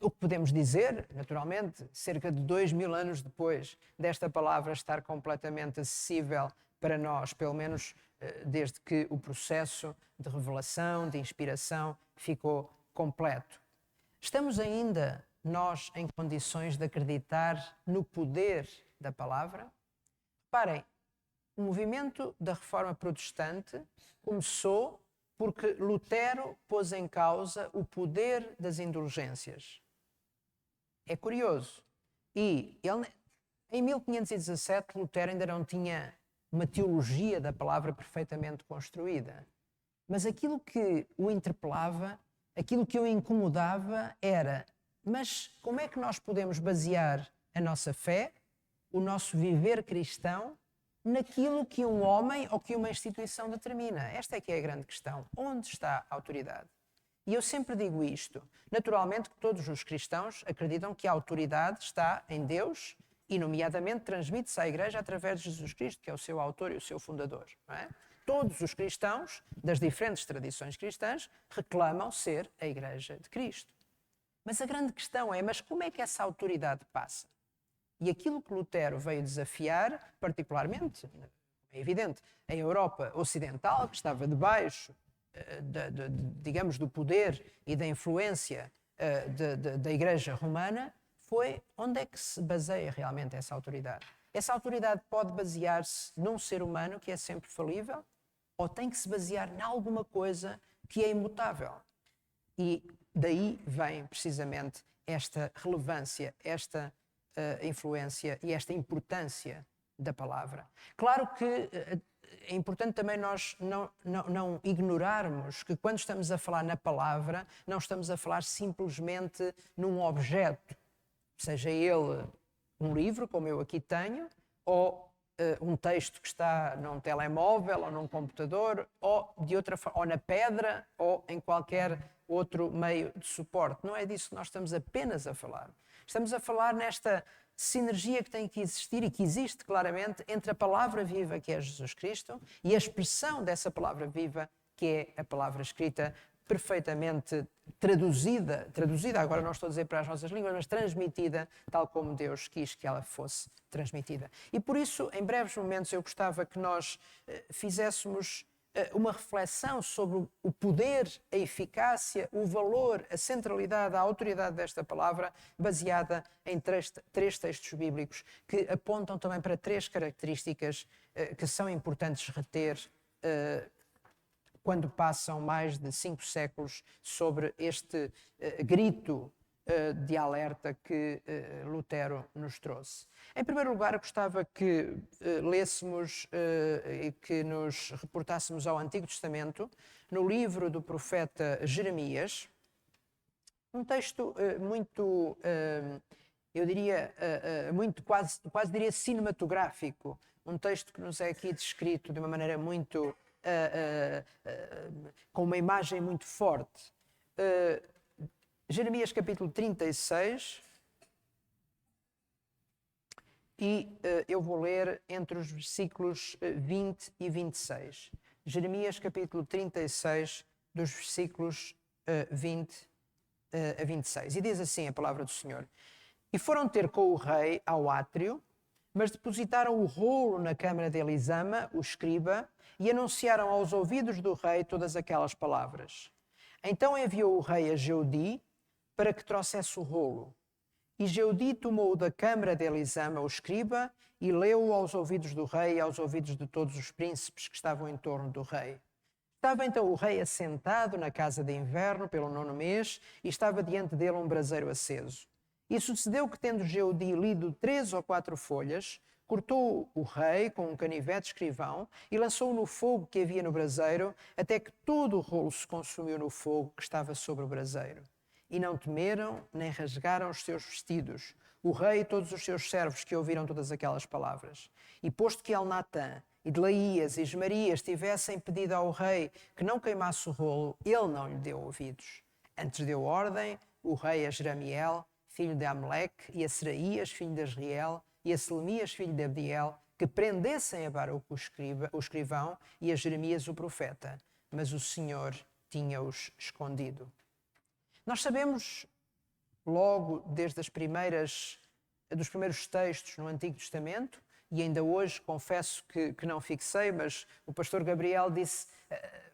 O que podemos dizer, naturalmente, cerca de 2000 anos depois desta palavra estar completamente acessível para nós, pelo menos desde que o processo de revelação, de inspiração, ficou completo. Estamos ainda nós em condições de acreditar no poder da palavra? Reparem, o movimento da Reforma Protestante começou porque Lutero pôs em causa o poder das indulgências. É curioso. E ele, em 1517, Lutero ainda não tinha uma teologia da palavra perfeitamente construída. Mas aquilo que o interpelava, aquilo que o incomodava era: mas como é que nós podemos basear a nossa fé, o nosso viver cristão, naquilo que um homem ou que uma instituição determina? Esta é que é a grande questão. Onde está a autoridade? E eu sempre digo isto. Naturalmente que todos os cristãos acreditam que a autoridade está em Deus e, nomeadamente, transmite-se à Igreja através de Jesus Cristo, que é o seu autor e o seu fundador. Não é? Todos os cristãos, das diferentes tradições cristãs, reclamam ser a Igreja de Cristo. Mas a grande questão é: mas como é que essa autoridade passa? E aquilo que Lutero veio desafiar, particularmente, é evidente, a Europa Ocidental, que estava debaixo, digamos, do poder e da influência da Igreja Romana, foi onde é que se baseia realmente essa autoridade. Essa autoridade pode basear-se num ser humano que é sempre falível, ou tem que se basear em alguma coisa que é imutável? E daí vem precisamente esta relevância, esta influência e esta importância da palavra. Claro que é importante também nós não ignorarmos que, quando estamos a falar na palavra, não estamos a falar simplesmente num objeto, seja ele um livro, como eu aqui tenho, ou um texto que está num telemóvel ou num computador, ou de outra forma, ou na pedra, ou em qualquer outro meio de suporte. Não é disso que nós estamos apenas a falar. Estamos a falar nesta sinergia que tem que existir e que existe claramente entre a palavra viva, que é Jesus Cristo, e a expressão dessa palavra viva, que é a palavra escrita, perfeitamente traduzida, agora não estou a dizer para as nossas línguas, mas transmitida tal como Deus quis que ela fosse transmitida. E por isso, em breves momentos, eu gostava que nós fizéssemos uma reflexão sobre o poder, a eficácia, o valor, a centralidade, a autoridade desta palavra, baseada em três textos bíblicos que apontam também para 3 características que são importantes reter quando passam mais de 5 séculos sobre este grito de alerta que Lutero nos trouxe. Em primeiro lugar, eu gostava que lêssemos e que nos reportássemos ao Antigo Testamento, no livro do profeta Jeremias, um texto muito, eu diria, muito quase diria cinematográfico, um texto que nos é aqui descrito de uma maneira muito, com uma imagem muito forte. Jeremias capítulo 36, e eu vou ler entre os versículos 20 e 26. Jeremias capítulo 36, dos versículos 20 a 26. E diz assim a palavra do Senhor: E foram ter com o rei ao átrio, mas depositaram o rolo na câmara de Elisama, o escriba, e anunciaram aos ouvidos do rei todas aquelas palavras. Então enviou o rei a Jeudi para que trouxesse o rolo. E Jeudi tomou-o da câmara de Elisama, o escriba, e leu-o aos ouvidos do rei e aos ouvidos de todos os príncipes que estavam em torno do rei. Estava então o rei assentado na casa de inverno pelo 9º mês, e estava diante dele um braseiro aceso. E sucedeu que, tendo Jeudi lido 3 ou 4 folhas, cortou o rei com um canivete escrivão e lançou-o no fogo que havia no braseiro, até que todo o rolo se consumiu no fogo que estava sobre o braseiro. E não temeram, nem rasgaram os seus vestidos, o rei e todos os seus servos que ouviram todas aquelas palavras. E posto que Elnatã e Delaías e Esmarias tivessem pedido ao rei que não queimasse o rolo, ele não lhe deu ouvidos. Antes deu ordem o rei a Jeramiel, filho de Amaleque, e a Seraías, filho de Asriel, e a Selemias, filho de Abdiel, que prendessem a Baruque o escrivão e a Jeremias o profeta. Mas o Senhor tinha-os escondido. Nós sabemos, logo desde dos primeiros textos no Antigo Testamento, e ainda hoje confesso que não fixei, mas o pastor Gabriel disse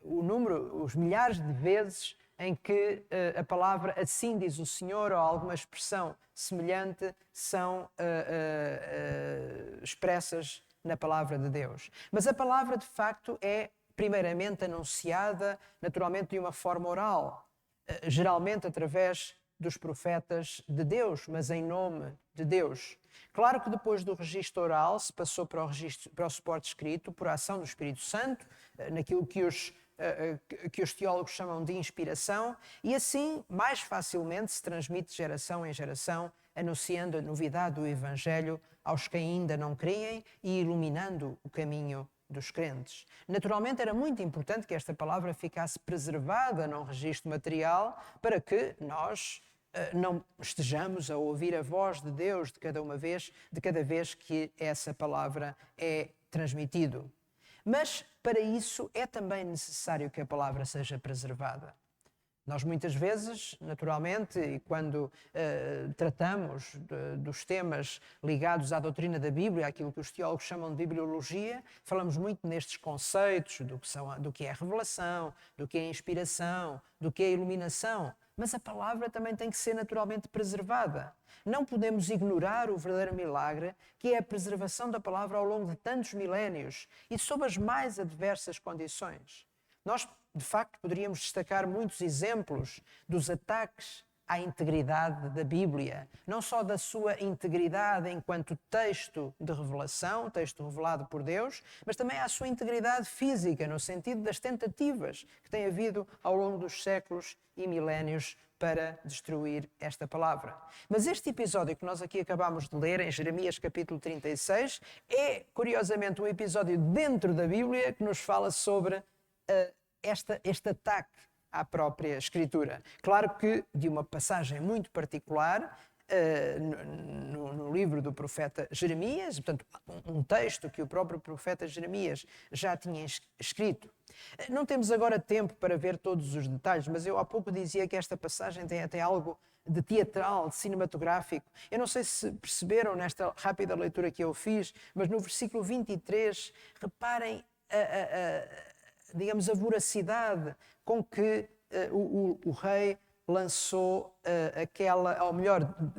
os milhares de vezes em que a palavra assim diz o Senhor ou alguma expressão semelhante são expressas na palavra de Deus. Mas a palavra, de facto, é primeiramente anunciada naturalmente de uma forma oral, geralmente através dos profetas de Deus, mas em nome de Deus. Claro que depois do registro oral se passou para o suporte escrito por ação do Espírito Santo, naquilo que os teólogos chamam de inspiração, e assim mais facilmente se transmite de geração em geração, anunciando a novidade do Evangelho aos que ainda não creem e iluminando o caminho dos crentes. Naturalmente era muito importante que esta palavra ficasse preservada num registro material para que nós não estejamos a ouvir a voz de Deus de cada vez que essa palavra é transmitida. Mas para isso é também necessário que a palavra seja preservada. Nós muitas vezes, naturalmente, e quando tratamos dos temas ligados à doutrina da Bíblia, aquilo que os teólogos chamam de bibliologia, falamos muito nestes conceitos do que é revelação, do que é inspiração, do que é iluminação. Mas a palavra também tem que ser naturalmente preservada. Não podemos ignorar o verdadeiro milagre que é a preservação da palavra ao longo de tantos milénios e sob as mais adversas condições. Nós, de facto, poderíamos destacar muitos exemplos dos ataques à integridade da Bíblia, não só da sua integridade enquanto texto de revelação, texto revelado por Deus, mas também à sua integridade física, no sentido das tentativas que tem havido ao longo dos séculos e milénios para destruir esta palavra. Mas este episódio que nós aqui acabamos de ler, em Jeremias capítulo 36, é, curiosamente, um episódio dentro da Bíblia que nos fala sobre este ataque à própria Escritura. Claro que de uma passagem muito particular no livro do profeta Jeremias, portanto, um texto que o próprio profeta Jeremias já tinha escrito. Não temos agora tempo para ver todos os detalhes, mas eu há pouco dizia que esta passagem tem até algo de teatral, de cinematográfico. Eu não sei se perceberam nesta rápida leitura que eu fiz, mas no versículo 23, reparem digamos, a voracidade com que o rei lançou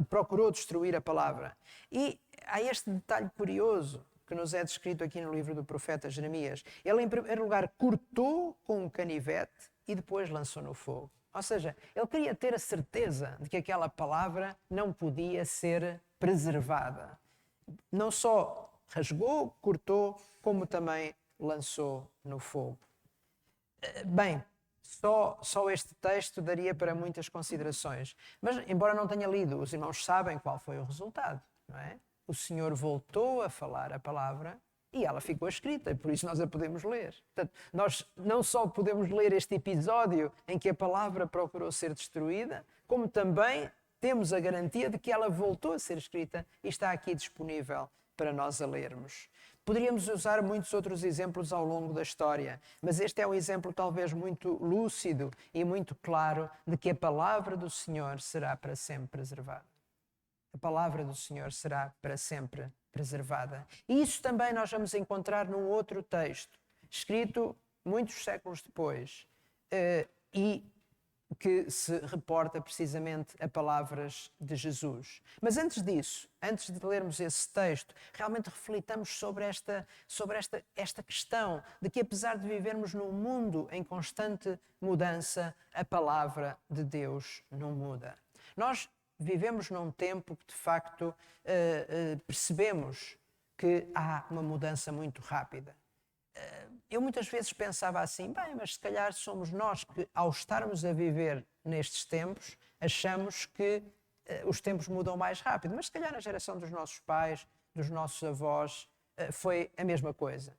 procurou destruir a palavra. E há este detalhe curioso que nos é descrito aqui no livro do profeta Jeremias. Ele, em primeiro lugar, cortou com um canivete e depois lançou no fogo. Ou seja, ele queria ter a certeza de que aquela palavra não podia ser preservada. Não só rasgou, cortou, como também lançou no fogo. Bem, só este texto daria para muitas considerações. Mas, embora não tenha lido, os irmãos sabem qual foi o resultado, não é? O Senhor voltou a falar a palavra e ela ficou escrita, e por isso nós a podemos ler. Portanto, nós não só podemos ler este episódio em que a palavra procurou ser destruída, como também temos a garantia de que ela voltou a ser escrita e está aqui disponível para nós a lermos. Poderíamos usar muitos outros exemplos ao longo da história, mas este é um exemplo talvez muito lúcido e muito claro de que a palavra do Senhor será para sempre preservada. A palavra do Senhor será para sempre preservada. E isso também nós vamos encontrar num outro texto, escrito muitos séculos depois, e que se reporta precisamente a palavras de Jesus. Mas antes disso, antes de lermos esse texto, realmente reflitamos sobre esta questão de que, apesar de vivermos num mundo em constante mudança, a palavra de Deus não muda. Nós vivemos num tempo que, de facto, percebemos que há uma mudança muito rápida. Eu muitas vezes pensava assim, bem, mas se calhar somos nós que, ao estarmos a viver nestes tempos, achamos que os tempos mudam mais rápido. Mas se calhar na geração dos nossos pais, dos nossos avós, foi a mesma coisa.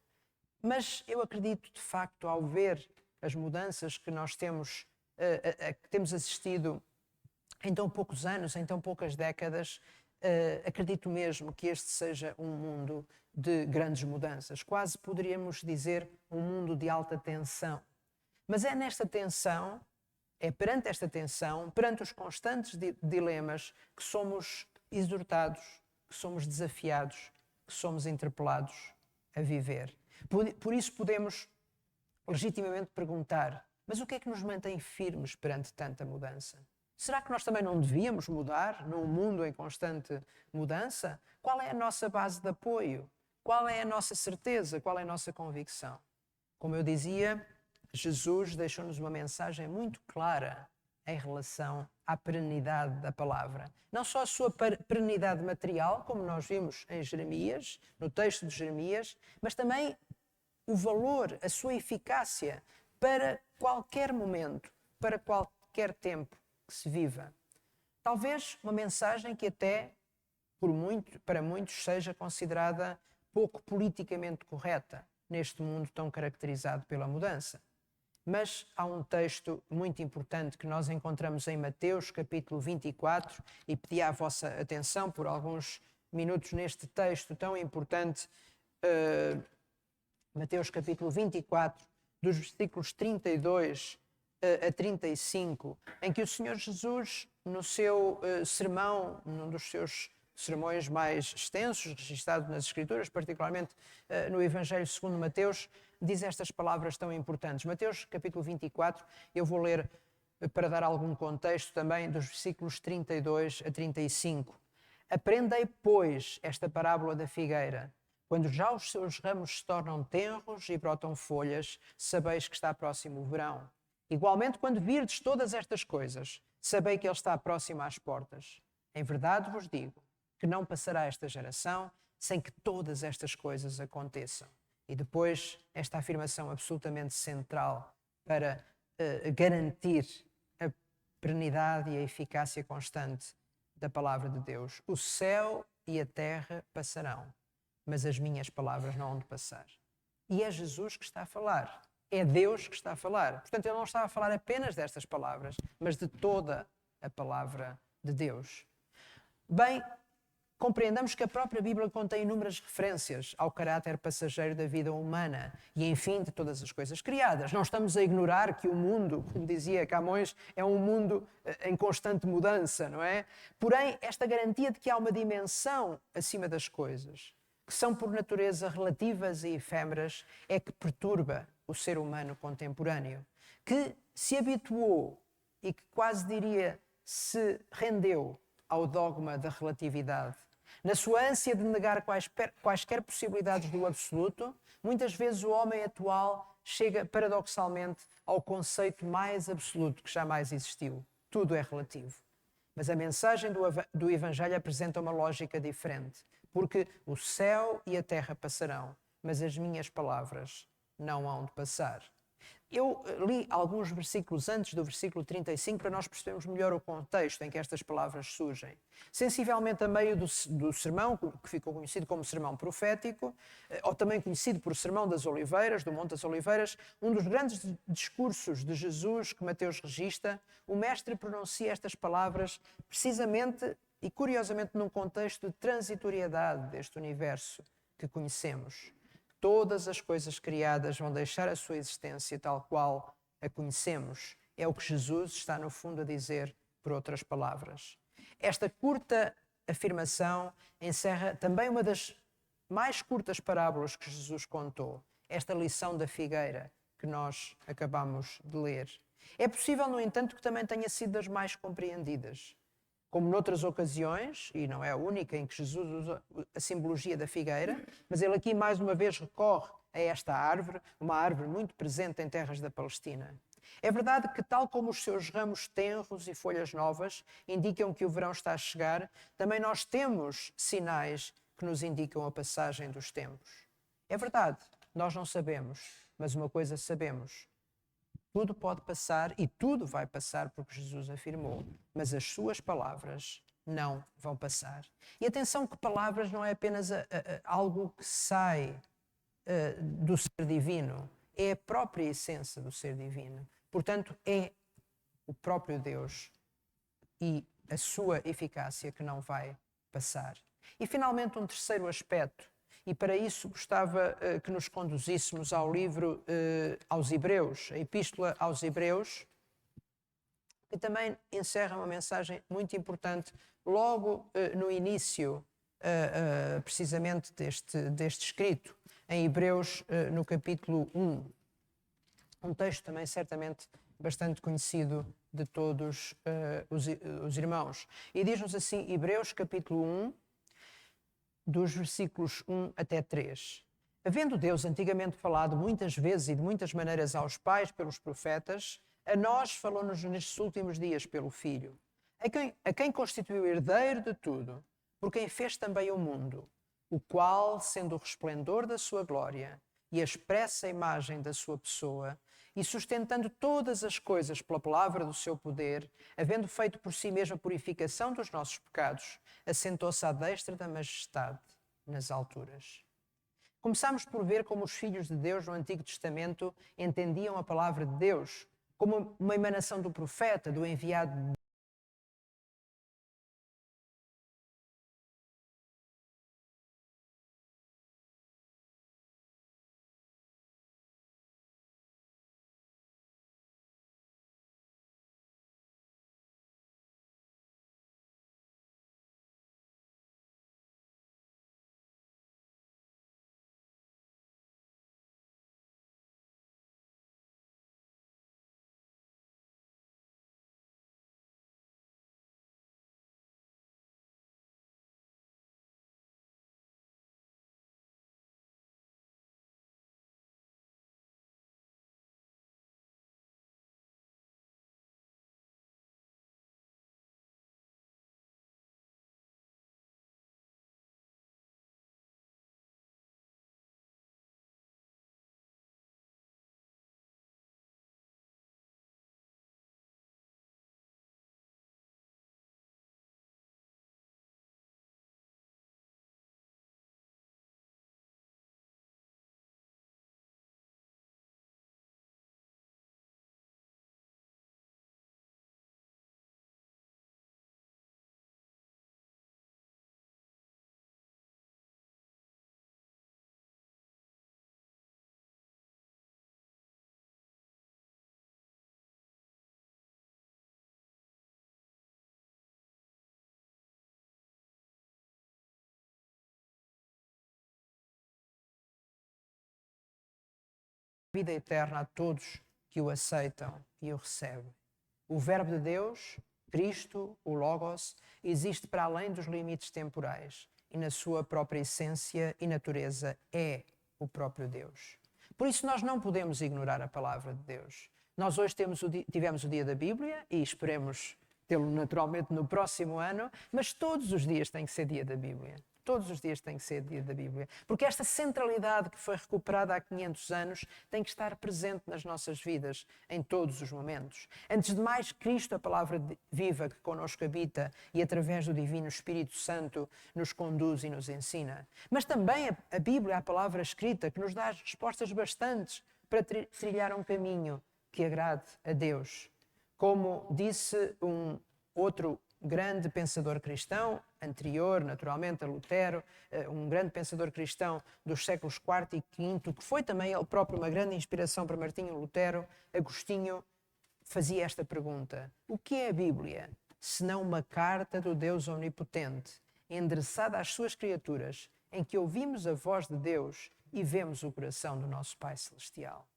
Mas eu acredito, de facto, ao ver as mudanças que nós temos assistido em tão poucos anos, em tão poucas décadas, acredito mesmo que este seja um mundo de grandes mudanças. Quase poderíamos dizer um mundo de alta tensão. Mas é nesta tensão, é perante esta tensão, perante os constantes dilemas, que somos exortados, que somos desafiados, que somos interpelados a viver. Por isso podemos legitimamente perguntar, mas o que é que nos mantém firmes perante tanta mudança? Será que nós também não devíamos mudar num mundo em constante mudança? Qual é a nossa base de apoio? Qual é a nossa certeza? Qual é a nossa convicção? Como eu dizia, Jesus deixou-nos uma mensagem muito clara em relação à perenidade da palavra. Não só a sua perenidade material, como nós vimos em Jeremias, no texto de Jeremias, mas também o valor, a sua eficácia para qualquer momento, para qualquer tempo que se viva. Talvez uma mensagem que até, para muitos, seja considerada pouco politicamente correta neste mundo tão caracterizado pela mudança. Mas há um texto muito importante que nós encontramos em Mateus, capítulo 24, e pedi a vossa atenção por alguns minutos neste texto tão importante, Mateus, capítulo 24, dos versículos 32 a 35, em que o Senhor Jesus, no seu sermão, num dos seus sermões mais extensos, registados nas Escrituras, particularmente no Evangelho segundo Mateus, diz estas palavras tão importantes. Mateus, capítulo 24, eu vou ler para dar algum contexto também, dos versículos 32 a 35. Aprendei, pois, esta parábola da figueira. Quando já os seus ramos se tornam tenros e brotam folhas, sabeis que está próximo o verão. Igualmente, quando virdes todas estas coisas, sabei que ele está próximo às portas. Em verdade vos digo que não passará esta geração sem que todas estas coisas aconteçam. E depois, esta afirmação absolutamente central para garantir a perenidade e a eficácia constante da palavra de Deus. O céu e a terra passarão, mas as minhas palavras não hão de passar. E é Jesus que está a falar. É Deus que está a falar. Portanto, ele não está a falar apenas destas palavras, mas de toda a palavra de Deus. Bem, compreendamos que a própria Bíblia contém inúmeras referências ao caráter passageiro da vida humana e, enfim, de todas as coisas criadas. Não estamos a ignorar que o mundo, como dizia Camões, é um mundo em constante mudança, não é? Porém, esta garantia de que há uma dimensão acima das coisas, que são por natureza relativas e efêmeras, é que perturba o ser humano contemporâneo, que se habituou e que quase diria se rendeu ao dogma da relatividade. Na sua ânsia de negar quaisquer possibilidades do absoluto, muitas vezes o homem atual chega paradoxalmente ao conceito mais absoluto que jamais existiu. Tudo é relativo. Mas a mensagem do Evangelho apresenta uma lógica diferente, porque o céu e a terra passarão, mas as minhas palavras não hão de passar. Eu li alguns versículos antes do versículo 35 para nós percebermos melhor o contexto em que estas palavras surgem. Sensivelmente a meio do sermão, que ficou conhecido como sermão profético, ou também conhecido por sermão das Oliveiras, do Monte das Oliveiras, um dos grandes discursos de Jesus que Mateus registra, o mestre pronuncia estas palavras precisamente e curiosamente num contexto de transitoriedade deste universo que conhecemos. Todas as coisas criadas vão deixar a sua existência tal qual a conhecemos. É o que Jesus está no fundo a dizer, por outras palavras. Esta curta afirmação encerra também uma das mais curtas parábolas que Jesus contou, esta lição da figueira que nós acabamos de ler. É possível, no entanto, que também tenha sido das mais compreendidas. Como noutras ocasiões, e não é a única em que Jesus usa a simbologia da figueira, mas ele aqui mais uma vez recorre a esta árvore, uma árvore muito presente em terras da Palestina. É verdade que, tal como os seus ramos tenros e folhas novas indicam que o verão está a chegar, também nós temos sinais que nos indicam a passagem dos tempos. É verdade, nós não sabemos, mas uma coisa sabemos. Tudo pode passar e tudo vai passar porque Jesus afirmou, mas as suas palavras não vão passar. E atenção que palavras não é apenas algo que sai do ser divino, é a própria essência do ser divino. Portanto, é o próprio Deus e a sua eficácia que não vai passar. E finalmente um terceiro aspecto, e para isso gostava que nos conduzíssemos ao livro aos Hebreus, a Epístola aos Hebreus, que também encerra uma mensagem muito importante logo no início, precisamente deste escrito, em Hebreus, no capítulo 1. Um texto também certamente bastante conhecido de todos os irmãos. E diz-nos assim, Hebreus capítulo 1, dos versículos 1 até 3. Havendo Deus antigamente falado muitas vezes e de muitas maneiras aos pais pelos profetas, a nós falou-nos nestes últimos dias pelo Filho, a quem constituiu herdeiro de tudo, por quem fez também o mundo, o qual, sendo o resplendor da sua glória e a expressa imagem da sua pessoa, e sustentando todas as coisas pela palavra do seu poder, havendo feito por si mesmo a purificação dos nossos pecados, assentou-se à destra da majestade nas alturas. Começamos por ver como os filhos de Deus no Antigo Testamento entendiam a palavra de Deus como uma emanação do profeta, do enviado de Deus. Vida eterna a todos que o aceitam e o recebem. O Verbo de Deus, Cristo, o Logos, existe para além dos limites temporais e na sua própria essência e natureza é o próprio Deus. Por isso nós não podemos ignorar a palavra de Deus. Nós hoje tivemos o dia da Bíblia e esperemos tê-lo naturalmente no próximo ano, mas todos os dias tem que ser dia da Bíblia. Todos os dias tem que ser dia da Bíblia. Porque esta centralidade que foi recuperada há 500 anos tem que estar presente nas nossas vidas, em todos os momentos. Antes de mais, Cristo, a palavra viva que connosco habita e através do Divino Espírito Santo nos conduz e nos ensina. Mas também a Bíblia, a palavra escrita, que nos dá as respostas bastantes para trilhar um caminho que agrade a Deus. Como disse um outro grande pensador cristão, anterior, naturalmente, a Lutero, um grande pensador cristão dos séculos IV e V, que foi também ele próprio uma grande inspiração para Martinho Lutero, Agostinho, fazia esta pergunta: o que é a Bíblia, senão uma carta do Deus Omnipotente, endereçada às suas criaturas, em que ouvimos a voz de Deus e vemos o coração do nosso Pai Celestial?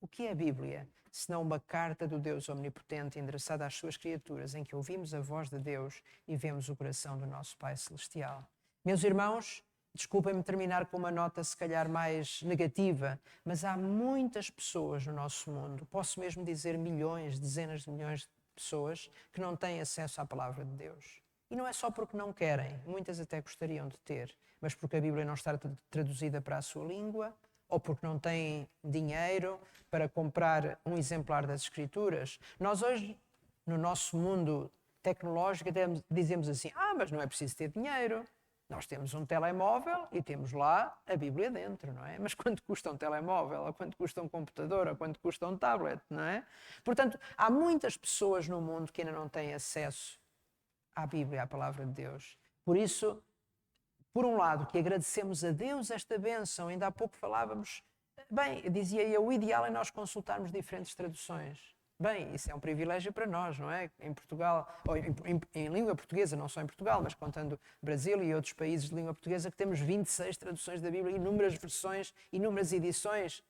O que é a Bíblia, senão uma carta do Deus Omnipotente endereçada às suas criaturas, em que ouvimos a voz de Deus e vemos o coração do nosso Pai Celestial? Meus irmãos, desculpem-me terminar com uma nota se calhar mais negativa, mas há muitas pessoas no nosso mundo, posso mesmo dizer milhões, dezenas de milhões de pessoas, que não têm acesso à Palavra de Deus. E não é só porque não querem, muitas até gostariam de ter, mas porque a Bíblia não está traduzida para a sua língua, ou porque não têm dinheiro para comprar um exemplar das Escrituras. Nós hoje, no nosso mundo tecnológico, até dizemos assim: mas não é preciso ter dinheiro. Nós temos um telemóvel e temos lá a Bíblia dentro, não é? Mas quanto custa um telemóvel? Ou quanto custa um computador? Ou quanto custa um tablet, não é? Portanto, há muitas pessoas no mundo que ainda não têm acesso à Bíblia, à Palavra de Deus. Por isso, por um lado, que agradecemos a Deus esta bênção. Ainda há pouco falávamos, dizia eu, o ideal é nós consultarmos diferentes traduções. Bem, isso é um privilégio para nós, não é? Em Portugal, ou em língua portuguesa, não só em Portugal, mas contando Brasil e outros países de língua portuguesa, que temos 26 traduções da Bíblia, inúmeras versões, inúmeras edições.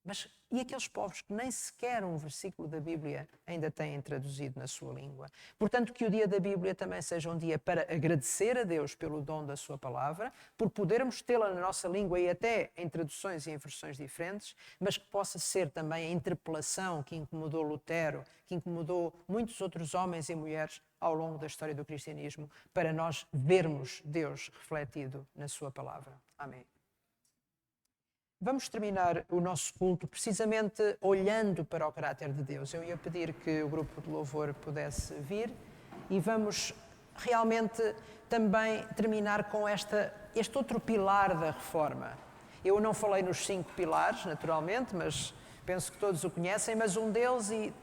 Mas e aqueles povos que nem sequer um versículo da Bíblia ainda têm traduzido na sua língua? Portanto, que o dia da Bíblia também seja um dia para agradecer a Deus pelo dom da sua palavra, por podermos tê-la na nossa língua e até em traduções e em versões diferentes, mas que possa ser também a interpelação que incomodou Lutero, que incomodou muitos outros homens e mulheres ao longo da história do cristianismo, para nós vermos Deus refletido na sua palavra. Amém. Vamos terminar o nosso culto precisamente olhando para o caráter de Deus. Eu ia pedir que o grupo de louvor pudesse vir e vamos realmente também terminar com este outro pilar da reforma. Eu não falei nos 5 pilares, naturalmente, mas penso que todos o conhecem, mas um deles, e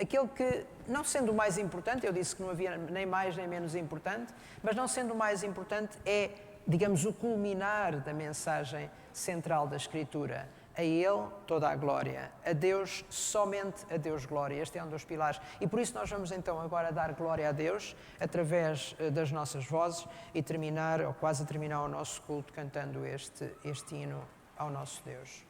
aquele que, não sendo o mais importante, eu disse que não havia nem mais nem menos importante, mas não sendo o mais importante é, digamos, o culminar da mensagem central da Escritura. A Ele toda a glória, a Deus, somente a Deus glória. Este é um dos pilares. E por isso nós vamos então agora dar glória a Deus através das nossas vozes e terminar, ou quase terminar, o nosso culto cantando este hino ao nosso Deus.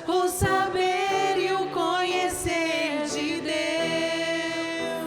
O saber e o conhecer de Deus.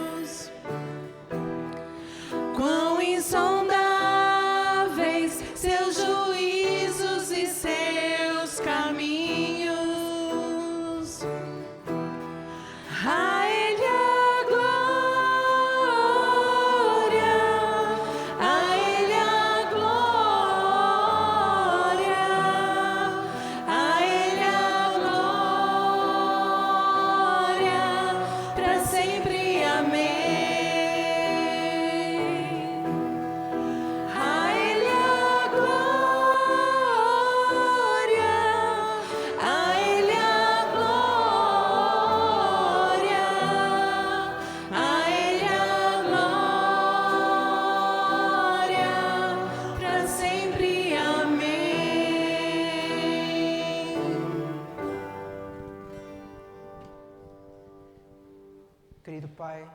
Pai,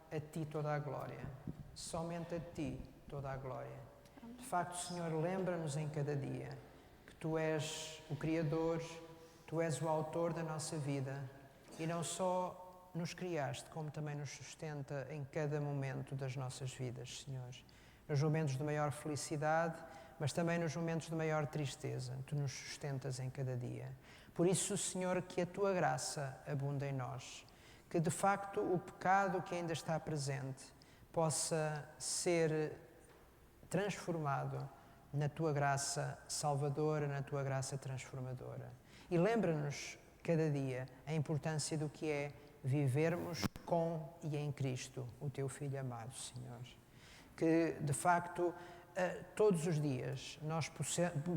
a Ti toda a glória. Somente a Ti toda a glória. De facto, Senhor, lembra-nos em cada dia que Tu és o Criador, Tu és o Autor da nossa vida e não só nos criaste, como também nos sustenta em cada momento das nossas vidas, Senhor. Nos momentos de maior felicidade, mas também nos momentos de maior tristeza, Tu nos sustentas em cada dia. Por isso, Senhor, que a Tua graça abunde em nós, que de facto o pecado que ainda está presente possa ser transformado na Tua graça salvadora, na Tua graça transformadora. E lembra-nos cada dia a importância do que é vivermos com e em Cristo, o Teu Filho amado, Senhor. Que, de facto, todos os dias nós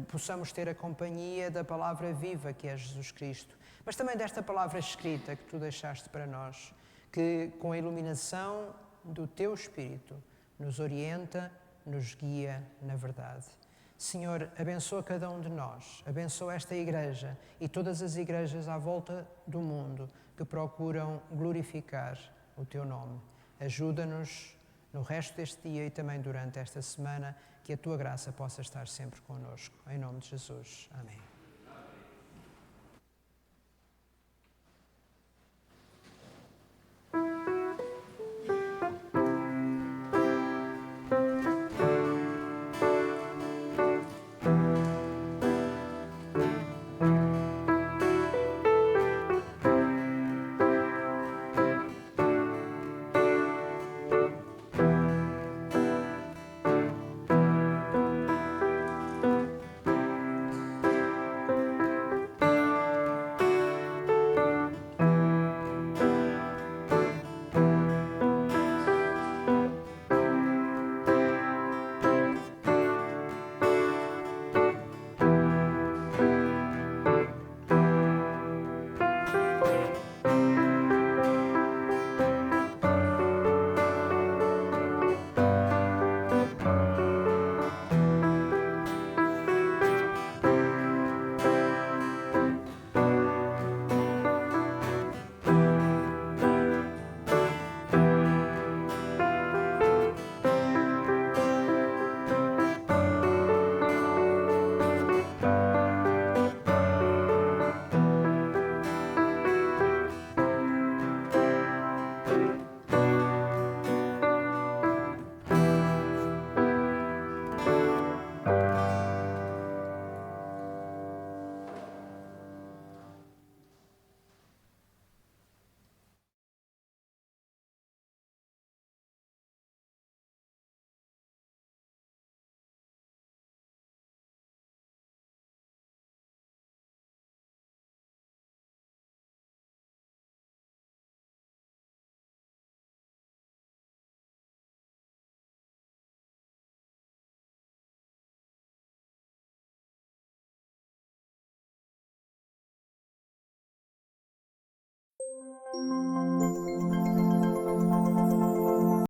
possamos ter a companhia da palavra viva que é Jesus Cristo, mas também desta palavra escrita que Tu deixaste para nós, que com a iluminação do Teu Espírito nos orienta, nos guia na verdade. Senhor, abençoa cada um de nós, abençoa esta igreja e todas as igrejas à volta do mundo que procuram glorificar o Teu nome. Ajuda-nos no resto deste dia e também durante esta semana, que a Tua graça possa estar sempre connosco. Em nome de Jesus. Amém.